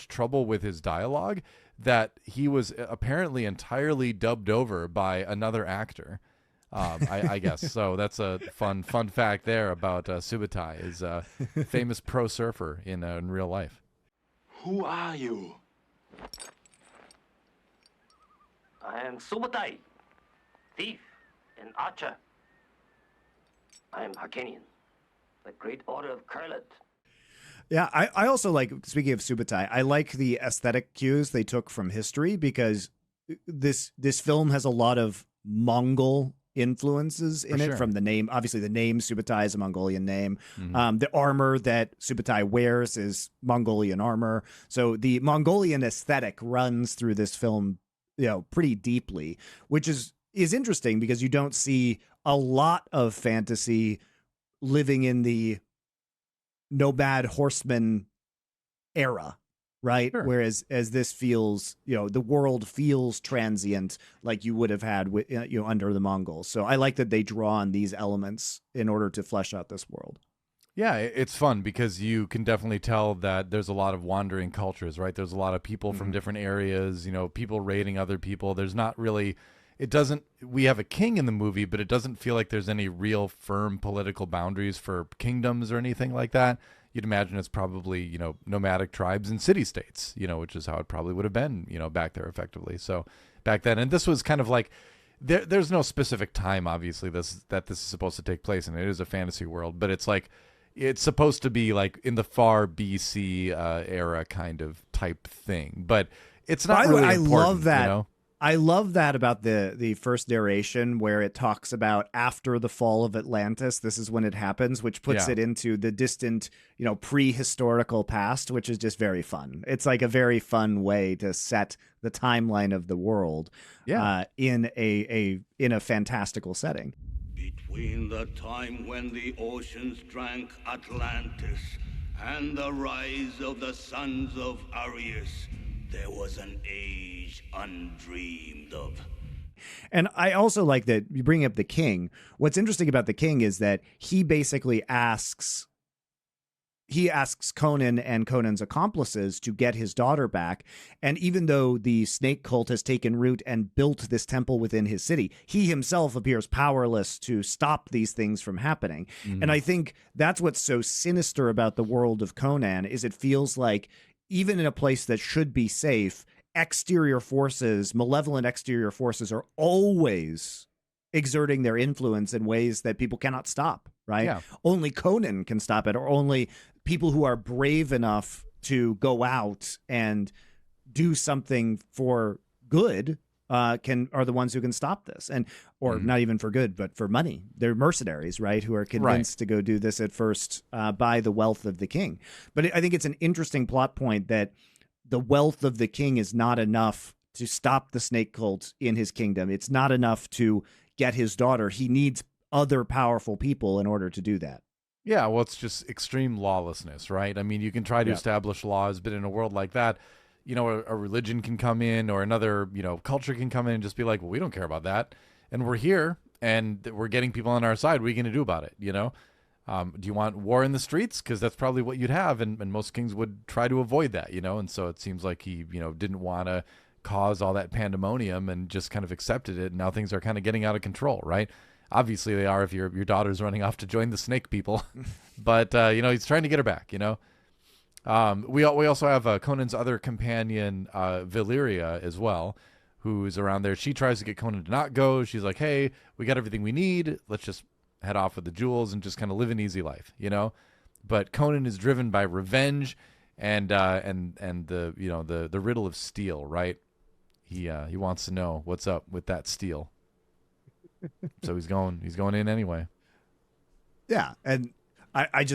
trouble with his dialogue that he was apparently entirely dubbed over by another actor. I guess so. That's a fun fact there about Subutai, is a famous pro surfer in real life. Who are you? I am Subutai, thief and archer. I am Hakenian, the great order of Kurlet. Yeah, I also like, speaking of Subutai, I like the aesthetic cues they took from history, because this film has a lot of Mongol influences in it, from the name. Obviously, the name Subutai is a Mongolian name. The armor that Subutai wears is Mongolian armor. So the Mongolian aesthetic runs through this film, pretty deeply, which is interesting because you don't see a lot of fantasy living in the nomad horseman era, right? Sure. Whereas as this feels, the world feels transient, like you would have had with, under the Mongols. So I like that they draw on these elements in order to flesh out this world. Yeah, it's fun because you can definitely tell that there's a lot of wandering cultures, right? There's a lot of people from different areas, people raiding other people. There's not really, we have a king in the movie, but it doesn't feel like there's any real firm political boundaries for kingdoms or anything like that. You'd imagine it's probably, nomadic tribes and city-states, which is how it probably would have been, back there effectively. So back then, and this was kind of like, there's no specific time, obviously, that this is supposed to take place, and it is a fantasy world, but it's like, it's supposed to be like in the far BC era kind of type thing, but it's not really important. I love that. I love that about the first narration, where it talks about after the fall of Atlantis, this is when it happens, which puts it into the distant, prehistorical past, which is just very fun. It's like a very fun way to set the timeline of the world in a fantastical setting. Between the time when the oceans drank Atlantis and the rise of the sons of Arius, there was an age undreamed of. And I also like that you bring up the king. What's interesting about the king is that he basically asks Conan and Conan's accomplices to get his daughter back. And even though the snake cult has taken root and built this temple within his city, he himself appears powerless to stop these things from happening. And I think that's what's so sinister about the world of Conan, is it feels like even in a place that should be safe, malevolent exterior forces are always exerting their influence in ways that people cannot stop, right? Yeah. Only Conan can stop it, or only people who are brave enough to go out and do something for good are the ones who can stop this, or not even for good, but for money. They're mercenaries, right? Who are convinced to go do this at first by the wealth of the king. But I think it's an interesting plot point that the wealth of the king is not enough to stop the snake cult in his kingdom. It's not enough to get his daughter. He needs other powerful people in order to do that. Yeah, well, it's just extreme lawlessness, right? I mean, you can try to establish laws, but in a world like that, a religion can come in, or another, culture can come in and just be like, well, we don't care about that. And we're here and we're getting people on our side. What are you going to do about it? Do you want war in the streets? Because that's probably what you'd have. And most kings would try to avoid that, And so it seems like he, didn't want to cause all that pandemonium and just kind of accepted it. And now things are kind of getting out of control, right? Obviously they are if your daughter's running off to join the snake people. But, he's trying to get her back, We also have Conan's other companion, Valyria, as well, who's around there. She tries to get Conan to not go. She's like, hey, we got everything we need. Let's just head off with the jewels and just kind of live an easy life, But Conan is driven by revenge and the riddle of steel, right? He wants to know what's up with that steel. So he's going in anyway. Yeah, and I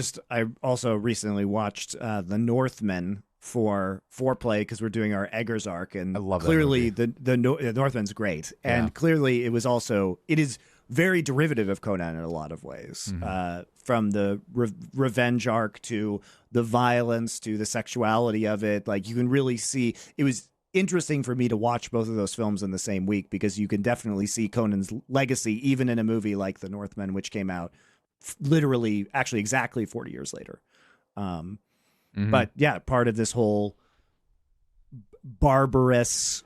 also recently watched The Northman for foreplay, because we're doing our Eggers arc, and I love clearly that the Northman's great, and clearly it is very derivative of Conan in a lot of ways, from the revenge arc to the violence to the sexuality of it. Like, you can really see, it was interesting for me to watch both of those films in the same week, because you can definitely see Conan's legacy even in a movie like The Northman, which came out literally actually exactly 40 years later. But yeah, part of this whole barbarous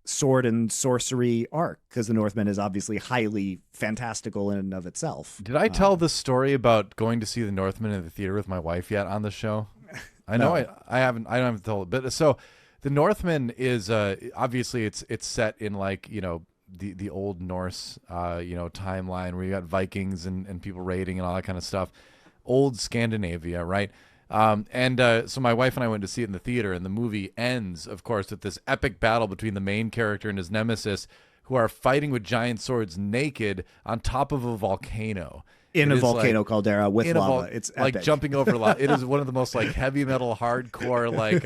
sword and sorcery arc, because The Northman is obviously highly fantastical in and of itself. Did I tell the story about going to see The Northman in the theater with my wife yet on the show? I know I haven't told it, but so The Northman is obviously it's set in, like, you know, the old Norse timeline where you got Vikings and people raiding and all that kind of stuff. Old Scandinavia, right? So my wife and I went to see it in the theater, and the movie ends, of course, with this epic battle between the main character and his nemesis, who are fighting with giant swords naked on top of a volcano. In a volcano caldera with lava. It's epic. Like jumping over lava. It is one of the most like heavy metal, hardcore, like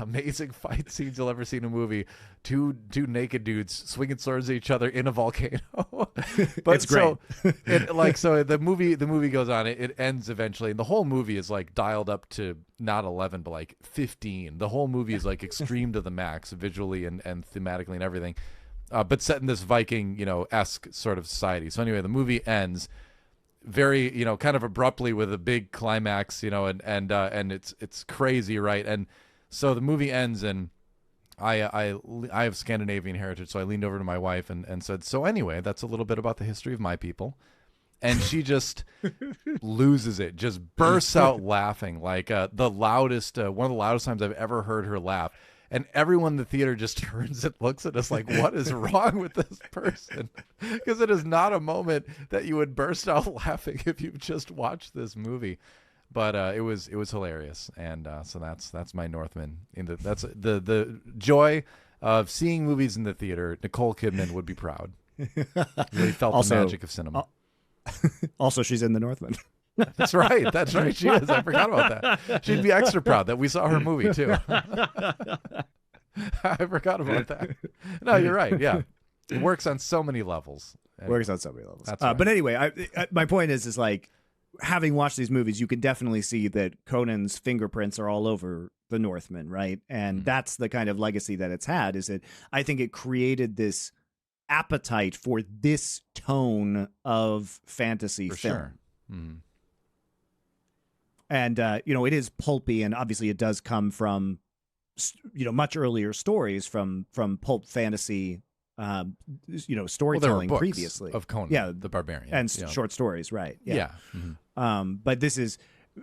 amazing fight scenes you'll ever see in a movie. Two naked dudes swinging swords at each other in a volcano. But it's great. So the movie goes on. It ends eventually, and the whole movie is like dialed up to not 11 but like 15. The whole movie is like extreme to the max, visually and thematically and everything. But set in this Viking, esque sort of society. So anyway, the movie ends very, kind of abruptly with a big climax, and it's crazy, right? And so the movie ends, and I have Scandinavian heritage, so I leaned over to my wife and said, so anyway, that's a little bit about the history of my people. And she just loses it, just bursts out laughing, like the loudest, one of the loudest times I've ever heard her laugh. And everyone in the theater just turns and looks at us like, what is wrong with this person? Because it is not a moment that you would burst out laughing if you just watched this movie. But it was hilarious. And so that's my Northman. That's the joy of seeing movies in the theater. Nicole Kidman would be proud. Really felt the magic of cinema. Also, she's in The Northman. That's right. That's right. She is. I forgot about that. She'd be extra proud that we saw her movie too. I forgot about that. No, you're right. Yeah, it works on so many levels. That's right. But anyway, my point is like, having watched these movies, you can definitely see that Conan's fingerprints are all over The Northman, right? And that's the kind of legacy that it's had. Is that I think it created this appetite for this tone of fantasy film. Sure. Mm-hmm. And, it is pulpy, and obviously it does come from, much earlier stories from pulp fantasy, storytelling previously. Of Conan the Barbarian. And short stories, right. Yeah. Mm-hmm. But this is,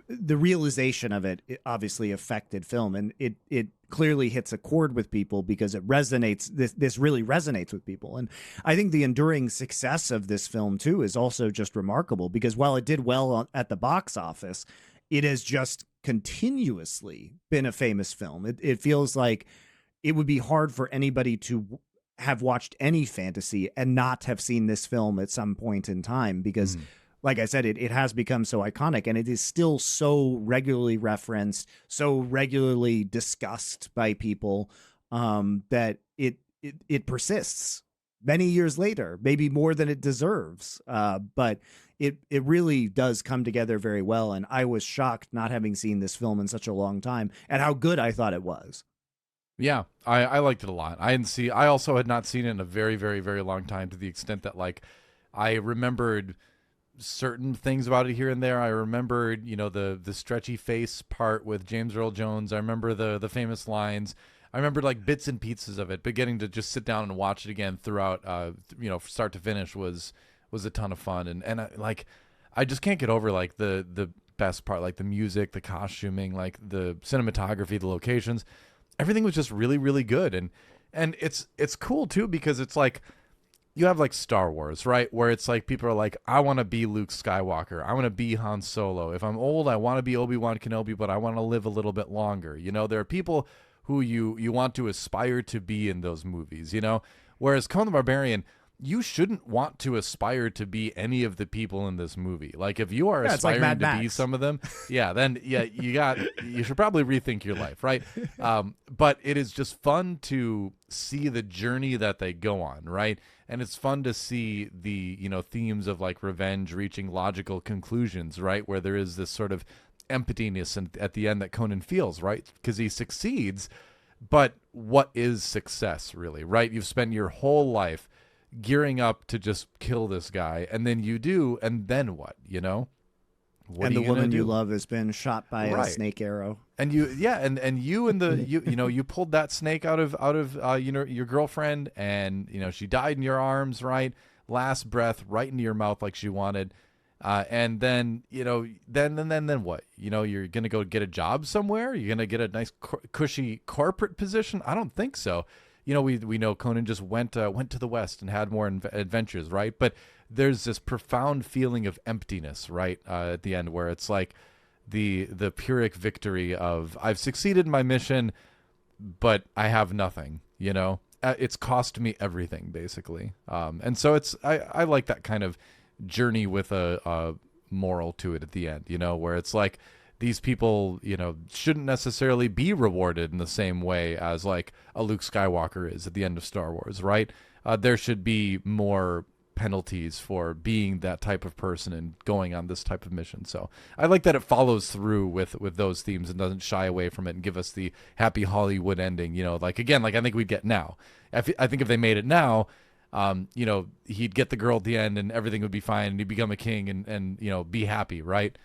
the realization of it obviously affected film, and it clearly hits a chord with people because it resonates, this really resonates with people. And I think the enduring success of this film, too, is also just remarkable, because while it did well at the box office, it has just continuously been a famous film. It feels like it would be hard for anybody to have watched any fantasy and not have seen this film at some point in time, because, like I said, it has become so iconic, and it is still so regularly referenced, so regularly discussed by people, that it persists many years later, maybe more than it deserves. But it really does come together very well. And I was shocked, not having seen this film in such a long time, at how good I thought it was. Yeah, I liked it a lot. I also had not seen it in a very, very, very long time, to the extent that, like, I remembered certain things about it here and there. I remembered, the stretchy face part with James Earl Jones. I remember the famous lines. I remember like bits and pieces of it, but getting to just sit down and watch it again throughout, start to finish was a ton of fun. And I just can't get over like the best part, like the music, the costuming, like the cinematography, the locations, everything was just really, really good. And it's cool too, because it's like, you have like Star Wars, right? Where it's like people are like, I want to be Luke Skywalker. I want to be Han Solo. If I'm old, I want to be Obi-Wan Kenobi, but I want to live a little bit longer. There are people who you want to aspire to be in those movies, Whereas Conan the Barbarian, you shouldn't want to aspire to be any of the people in this movie. Like, if you are it's like aspiring Mad to be Max. some of them, then you should probably rethink your life, right? But it is just fun to see the journey that they go on, right? And it's fun to see the, themes of like revenge reaching logical conclusions, right? Where there is this sort of emptiness at the end that Conan feels, right? Because he succeeds, but what is success really, right? You've spent your whole life gearing up to just kill this guy, and then you do, and then what? What and are the you gonna woman you do? love has been shot by a Right. snake arrow. And you you pulled that snake out of your girlfriend, and she died in your arms, right? Last breath right into your mouth like she wanted. And then then what? You're gonna go get a job somewhere. You're gonna get a nice cushy corporate position. I don't think so. We know Conan just went to the West and had more adventures, right? But there's this profound feeling of emptiness, right, at the end, where it's like the Pyrrhic victory of I've succeeded in my mission, but I have nothing. It's cost me everything, basically. And so I like that kind of journey with a moral to it at the end, where it's like these people, shouldn't necessarily be rewarded in the same way as like a Luke Skywalker is at the end of Star Wars, right? There should be more penalties for being that type of person and going on this type of mission. So I like that it follows through with those themes and doesn't shy away from it and give us the happy Hollywood ending, like I think we'd get now. I think if they made it now, he'd get the girl at the end and everything would be fine and he'd become a king and be happy, right?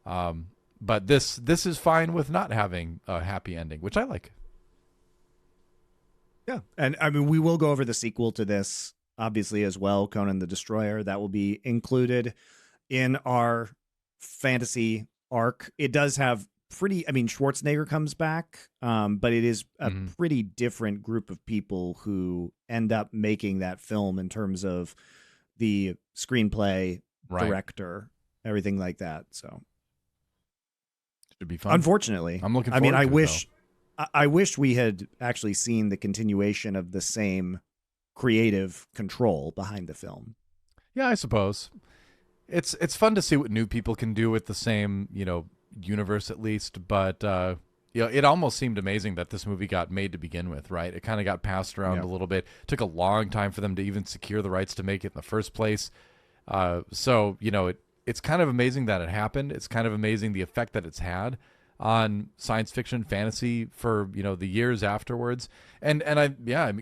But this is fine with not having a happy ending, which I like. Yeah. And I mean, we will go over the sequel to this, obviously, as well, Conan the Destroyer. That will be included in our fantasy arc. It does have Schwarzenegger comes back, but it is a pretty different group of people who end up making that film in terms of the screenplay, director, everything like that. So should be fun. Unfortunately, I'm looking forward to I wish we had actually seen the continuation of the same creative control behind the film. Yeah, I suppose it's fun to see what new people can do with the same, universe at least. But it almost seemed amazing that this movie got made to begin with, right? It kind of got passed around a little bit. It took a long time for them to even secure the rights to make it in the first place. So it's kind of amazing that it happened. It's kind of amazing the effect that it's had on science fiction, fantasy for, the years afterwards. And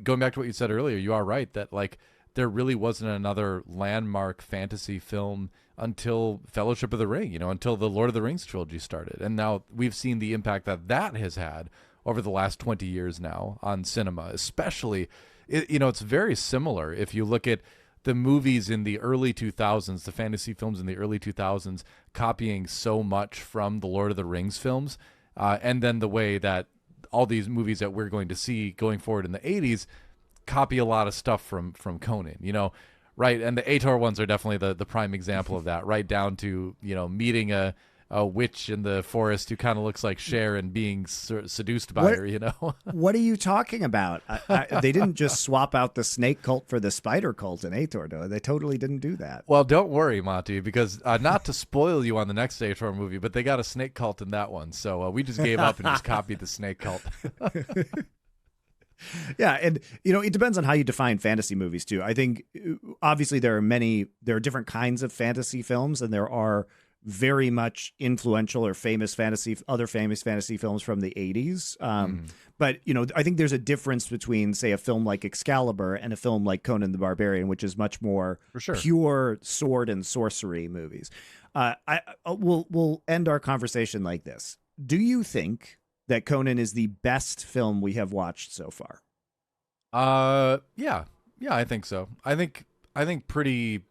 going back to what you said earlier, you are right that like there really wasn't another landmark fantasy film until Fellowship of the Ring, until the Lord of the Rings trilogy started. And now we've seen the impact that has had over the last 20 years now on cinema, especially, it's very similar. If you look at the movies in the early 2000s, the fantasy films in the early 2000s, copying so much from the Lord of the Rings films, and then the way that all these movies that we're going to see going forward in the 80s copy a lot of stuff from Conan, right? And the Ator ones are definitely the prime example of that, right down to, meeting a witch in the forest who kind of looks like Cher and being seduced by her, What are you talking about? They didn't just swap out the snake cult for the spider cult in Ator, though. They totally didn't do that. Well, don't worry, Monty, because not to spoil you on the next Ator movie, but they got a snake cult in that one. So we just gave up and just copied the snake cult. Yeah, and it depends on how you define fantasy movies too. I think obviously there are different kinds of fantasy films, and there are very much influential or other famous fantasy films from the 80s. But, I think there's a difference between, say, a film like Excalibur and a film like Conan the Barbarian, which is much more pure sword and sorcery movies. We'll end our conversation like this. Do you think that Conan is the best film we have watched so far? Yeah, I think so. I think pretty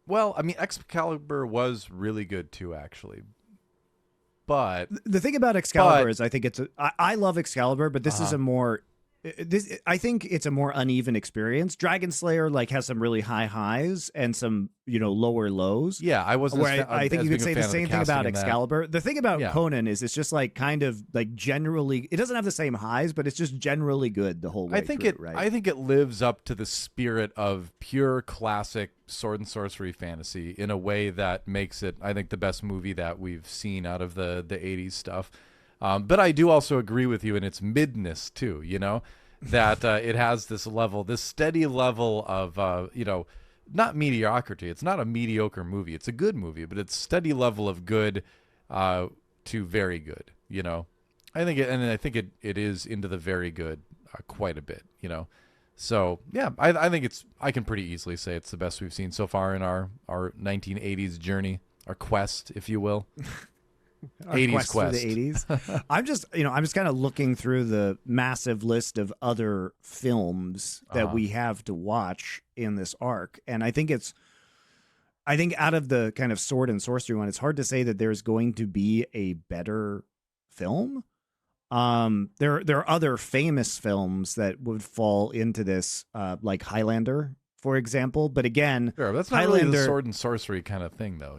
well. I mean, Excalibur was really good too, actually. But the thing about Excalibur is, I think I love Excalibur, but this is a more I think it's a more uneven experience. Dragon Slayer like has some really high highs and some lower lows. Yeah, I wasn't. Where I think you could say the same thing about Excalibur. The thing about Conan is it's just like kind of like generally, it doesn't have the same highs, but it's just generally good the whole way. I think it lives up to the spirit of pure classic sword and sorcery fantasy in a way that makes it, I think, the best movie that we've seen out of the 80s stuff. But I do also agree with you in its midness too, that it has this steady level of, not mediocrity. It's not a mediocre movie. It's a good movie, but it's steady level of good to very good, I think it is into the very good quite a bit, So yeah, I think I can pretty easily say it's the best we've seen so far in our 1980s journey, our quest, if you will. 80s quest. The 80s. I'm just kind of looking through the massive list of other films that we have to watch in this arc, and I think out of the kind of sword and sorcery one, it's hard to say that there's going to be a better film. There are other famous films that would fall into this, like Highlander, for example. But again, sure, that's not Highlander, really the sword and sorcery kind of thing, though.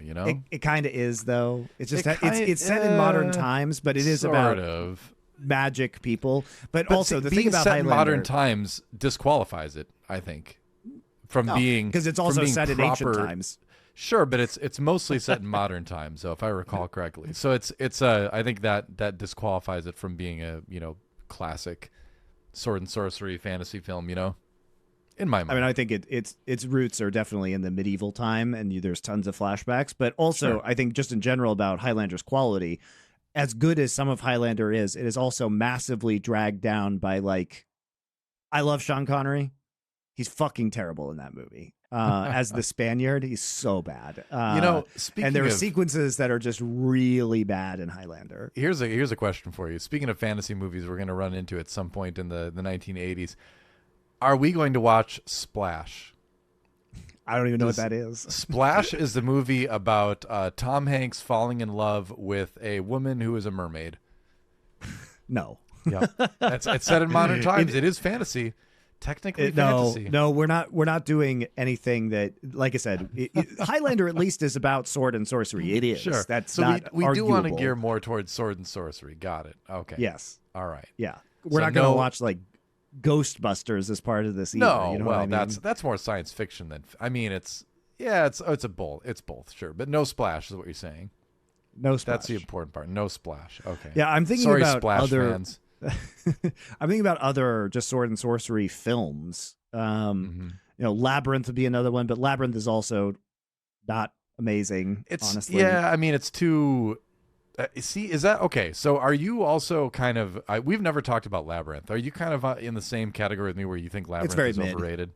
It kind of is, though. It's just it's set in modern times, but it is about magic people. But also the thing about set Highlander, in modern times disqualifies it, I think, from being, because it's also set in ancient times. Sure, but it's mostly set in modern times, though, if I recall correctly. So it's I think that disqualifies it from being a classic sword and sorcery fantasy film. In my mind, I mean, I think its roots are definitely in the medieval time, and there's tons of flashbacks. But also, I think just in general about Highlander's quality, as good as some of Highlander is, it is also massively dragged down by I love Sean Connery. He's fucking terrible in that movie. As the Spaniard, he's so bad. Speaking and there are of sequences that are just really bad in Highlander. Here's a question for you. Speaking of fantasy movies, we're going to run into at some point in the 1980s. Are we going to watch Splash? I don't even know what that is. Splash is the movie about Tom Hanks falling in love with a woman who is a mermaid. No. Yeah, it's set in modern times. It is fantasy. Technically fantasy. No, we're not doing anything that, like I said, Highlander at least is about sword and sorcery. It is. Sure. That's so not we do want to arguable. gear more towards sword and sorcery. Got it. Okay. Yes. All right. Yeah. We're not going to watch Ghostbusters as part of this either. No, you know what I mean? that's more science fiction than it's a both. It's both, sure, but no splash is what you're saying. No splash. That's the important part. No splash. Okay. Yeah, I'm thinking Sorry, about Splash other fans. I'm thinking about other just sword and sorcery films. Labyrinth would be another one, but Labyrinth is also not amazing. Honestly, yeah. I mean, it's too. Is that okay? So, are you also kind of? We've never talked about Labyrinth. Are you kind of in the same category with me, where you think Labyrinth is overrated?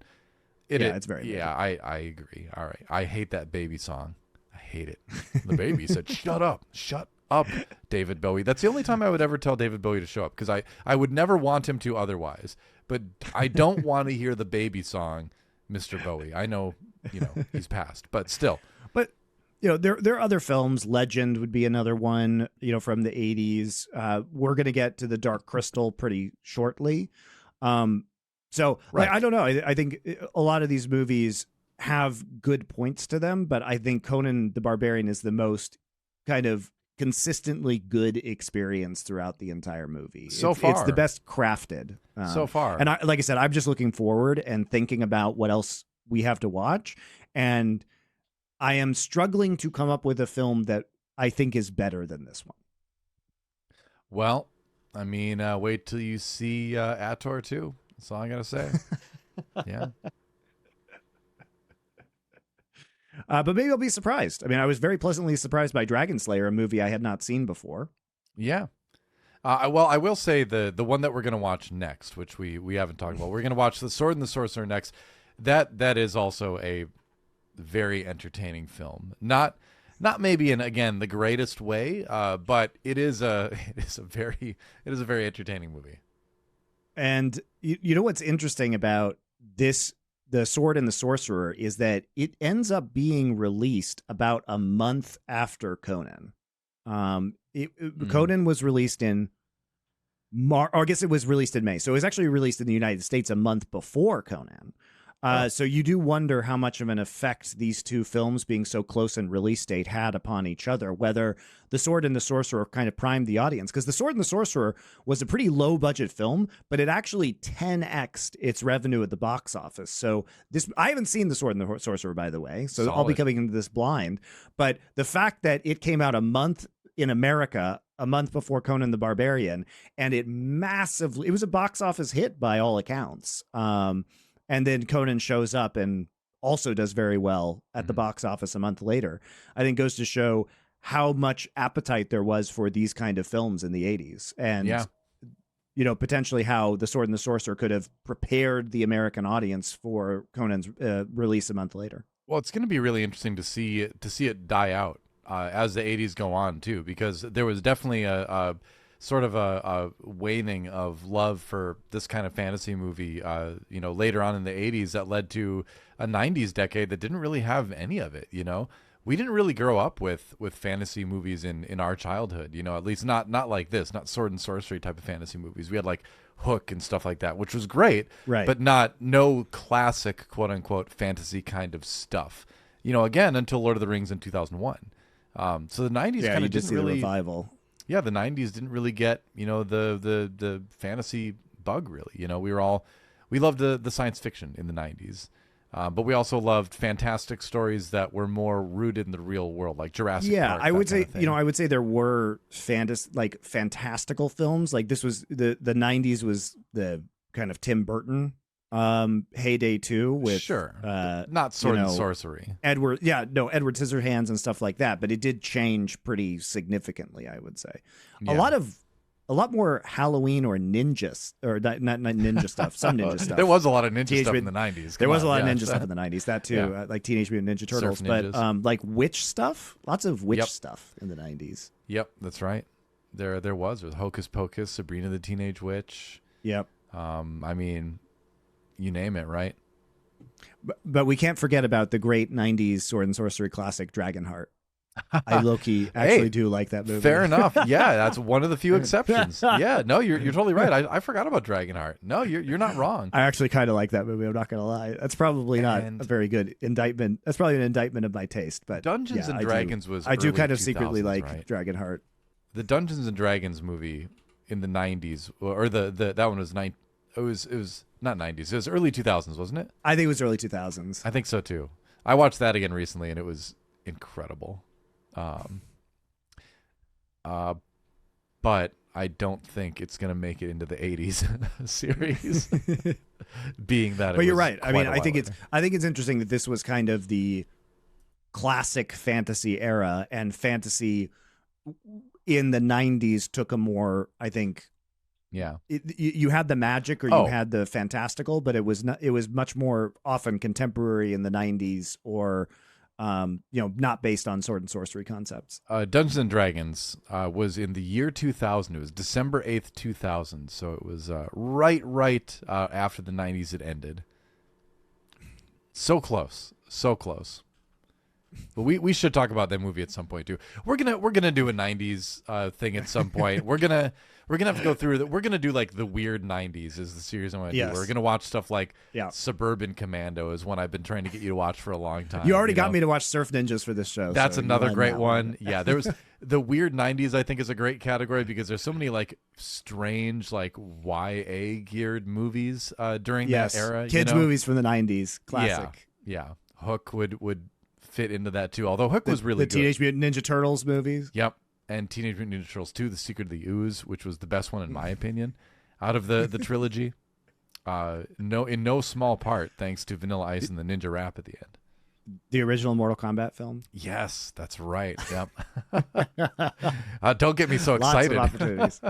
It's very mid. Yeah, I agree. All right, I hate that baby song. I hate it. The baby said, "Shut up, shut up, David Bowie." That's the only time I would ever tell David Bowie to show up, because I would never want him to otherwise. But I don't want to hear the baby song, Mr. Bowie. I know, he's passed, but still. But there are other films. Legend would be another one, from the 80s. We're going to get to the Dark Crystal pretty shortly. So right. I don't know. I think a lot of these movies have good points to them, but I think Conan the Barbarian is the most kind of consistently good experience throughout the entire movie. It's the best crafted so far. And like I said, I'm just looking forward and thinking about what else we have to watch. And I am struggling to come up with a film that I think is better than this one. Well, I mean, wait till you see Ator 2. That's all I got to say. Yeah. But maybe I'll be surprised. I mean, I was very pleasantly surprised by Dragon Slayer, a movie I had not seen before. Yeah. Well, I will say the one that we're going to watch next, which we haven't talked about. We're going to watch The Sword and the Sorcerer next. That is also a very entertaining film. Not maybe in, again, the greatest way, but it is a very entertaining movie. And you know what's interesting about this, The Sword and the Sorcerer, is that it ends up being released about a month after Conan. Conan was released in or I guess it was released in May. So it was actually released in the United States a month before Conan. So you do wonder how much of an effect these two films being so close in release date had upon each other, whether The Sword and the Sorcerer kind of primed the audience. Because The Sword and the Sorcerer was a pretty low budget film, but it actually 10x'd its revenue at the box office. So I haven't seen The Sword and the Sorcerer, by the way, so I'll be coming into this blind. But the fact that it came out a month in America, a month before Conan the Barbarian, and it was a box office hit by all accounts. And then Conan shows up and also does very well at the box office a month later. I think goes to show how much appetite there was for these kind of films in the 80s. And, potentially how The Sword and the Sorcerer could have prepared the American audience for Conan's release a month later. Well, it's going to be really interesting to see it die out as the 80s go on, too, because there was definitely a sort of a waning of love for this kind of fantasy movie, later on in the 80s that led to a 90s decade that didn't really have any of it, We didn't really grow up with fantasy movies in our childhood, at least not like this, not sword and sorcery type of fantasy movies. We had like Hook and stuff like that, which was great, right? But no classic quote unquote fantasy kind of stuff, again, until Lord of the Rings in 2001. So the 90s kind of didn't really revival. Yeah, the 90s didn't really get, the fantasy bug, really. We loved the science fiction in the 90s. But we also loved fantastic stories that were more rooted in the real world, like Jurassic Park. I would say, I would say there were fantastical films. Like this was the 90s was the kind of Tim Burton heyday too, with not sword and sorcery. Edward Scissorhands and stuff like that, but it did change pretty significantly, I would say. Yeah. A lot more Halloween or ninjas, or not ninja stuff, some ninja stuff. There was a lot of ninja stuff in the 90s. There was a lot of ninja stuff in the 90s, that too, like Teenage Mutant Ninja Turtles, but like witch stuff, lots of witch stuff in the 90s. Yep, that's right. There was Hocus Pocus, Sabrina the Teenage Witch. Yep. I mean, you name it, right? But we can't forget about the great 90s sword and sorcery classic Dragonheart. I low-key actually do like that movie. Fair enough. Yeah, that's one of the few exceptions. Yeah, no, you're totally right. I forgot about Dragonheart. No, you're not wrong. I actually kind of like that movie. I'm not going to lie. That's probably not a very good indictment. That's probably an indictment of my taste. But Dungeons and Dragons was I do kind of 2000s, secretly like right? Dragonheart. The Dungeons and Dragons movie in the 90s, or that one was it was not 90s. It was early 2000s, wasn't it? I think it was early 2000s. I think so too. I watched that again recently, and it was incredible. But I don't think it's going to make it into the 80s series. Being that, but you're right. I mean, I think it's interesting that this was kind of the classic fantasy era, and fantasy in the 90s took a more, I think. Yeah, you had the magic, or you had the fantastical, but it was much more often contemporary in the 90s, or not based on sword and sorcery concepts. Dungeons and Dragons was in the year 2000. It was December 8th, 2000. So it was right after the 90s had ended. So close. But we should talk about that movie at some point too. We're gonna do a 90s thing at some point. We're gonna have to go through that. We're gonna do like the weird 90s is the series I want to do. We're gonna watch stuff like Suburban Commando is one I've been trying to get you to watch for a long time. You already got me to watch Surf Ninjas for this show. That's another great one. Yeah, there was the weird 90s. I think is a great category because there's so many like strange like YA geared movies during that era. Kids movies from the 90s, classic. Yeah. Hook would fit into that too. Although Hook was really good. The Teenage Mutant Ninja Turtles movies. Yep. And Teenage Mutant Ninja Turtles 2, The Secret of the Ooze, which was the best one in my opinion out of the trilogy. In no small part thanks to Vanilla Ice and the Ninja Rap at the end. The original Mortal Kombat film? Yes, that's right. Yep. Don't get me so excited. Lots of opportunities.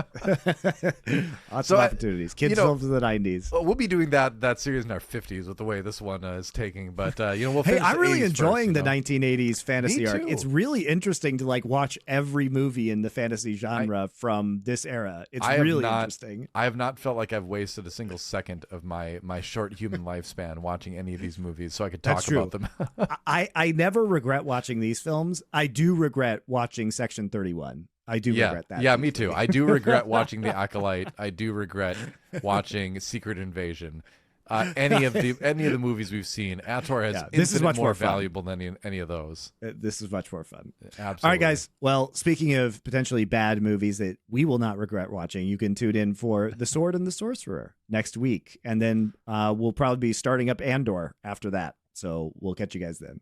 Lots of opportunities. Kids films of the 90s. We'll be doing that series in our 50s with the way this one is taking. But, we'll finish I'm really enjoying first, the 1980s fantasy arc. It's really interesting to like watch every movie in the fantasy genre from this era. It's really interesting. I have not felt like I've wasted a single second of my short human lifespan watching any of these movies so I could talk about them. I never regret watching these films. I do regret watching Section 31. I do regret that. Yeah, me too. I do regret watching The Acolyte. I do regret watching Secret Invasion. Any of the movies we've seen, Ator has this is much more more fun. valuable than any of those. This is much more fun. Absolutely. All right, guys. Well, speaking of potentially bad movies that we will not regret watching, you can tune in for The Sword and the Sorcerer next week. And then we'll probably be starting up Andor after that. So we'll catch you guys then.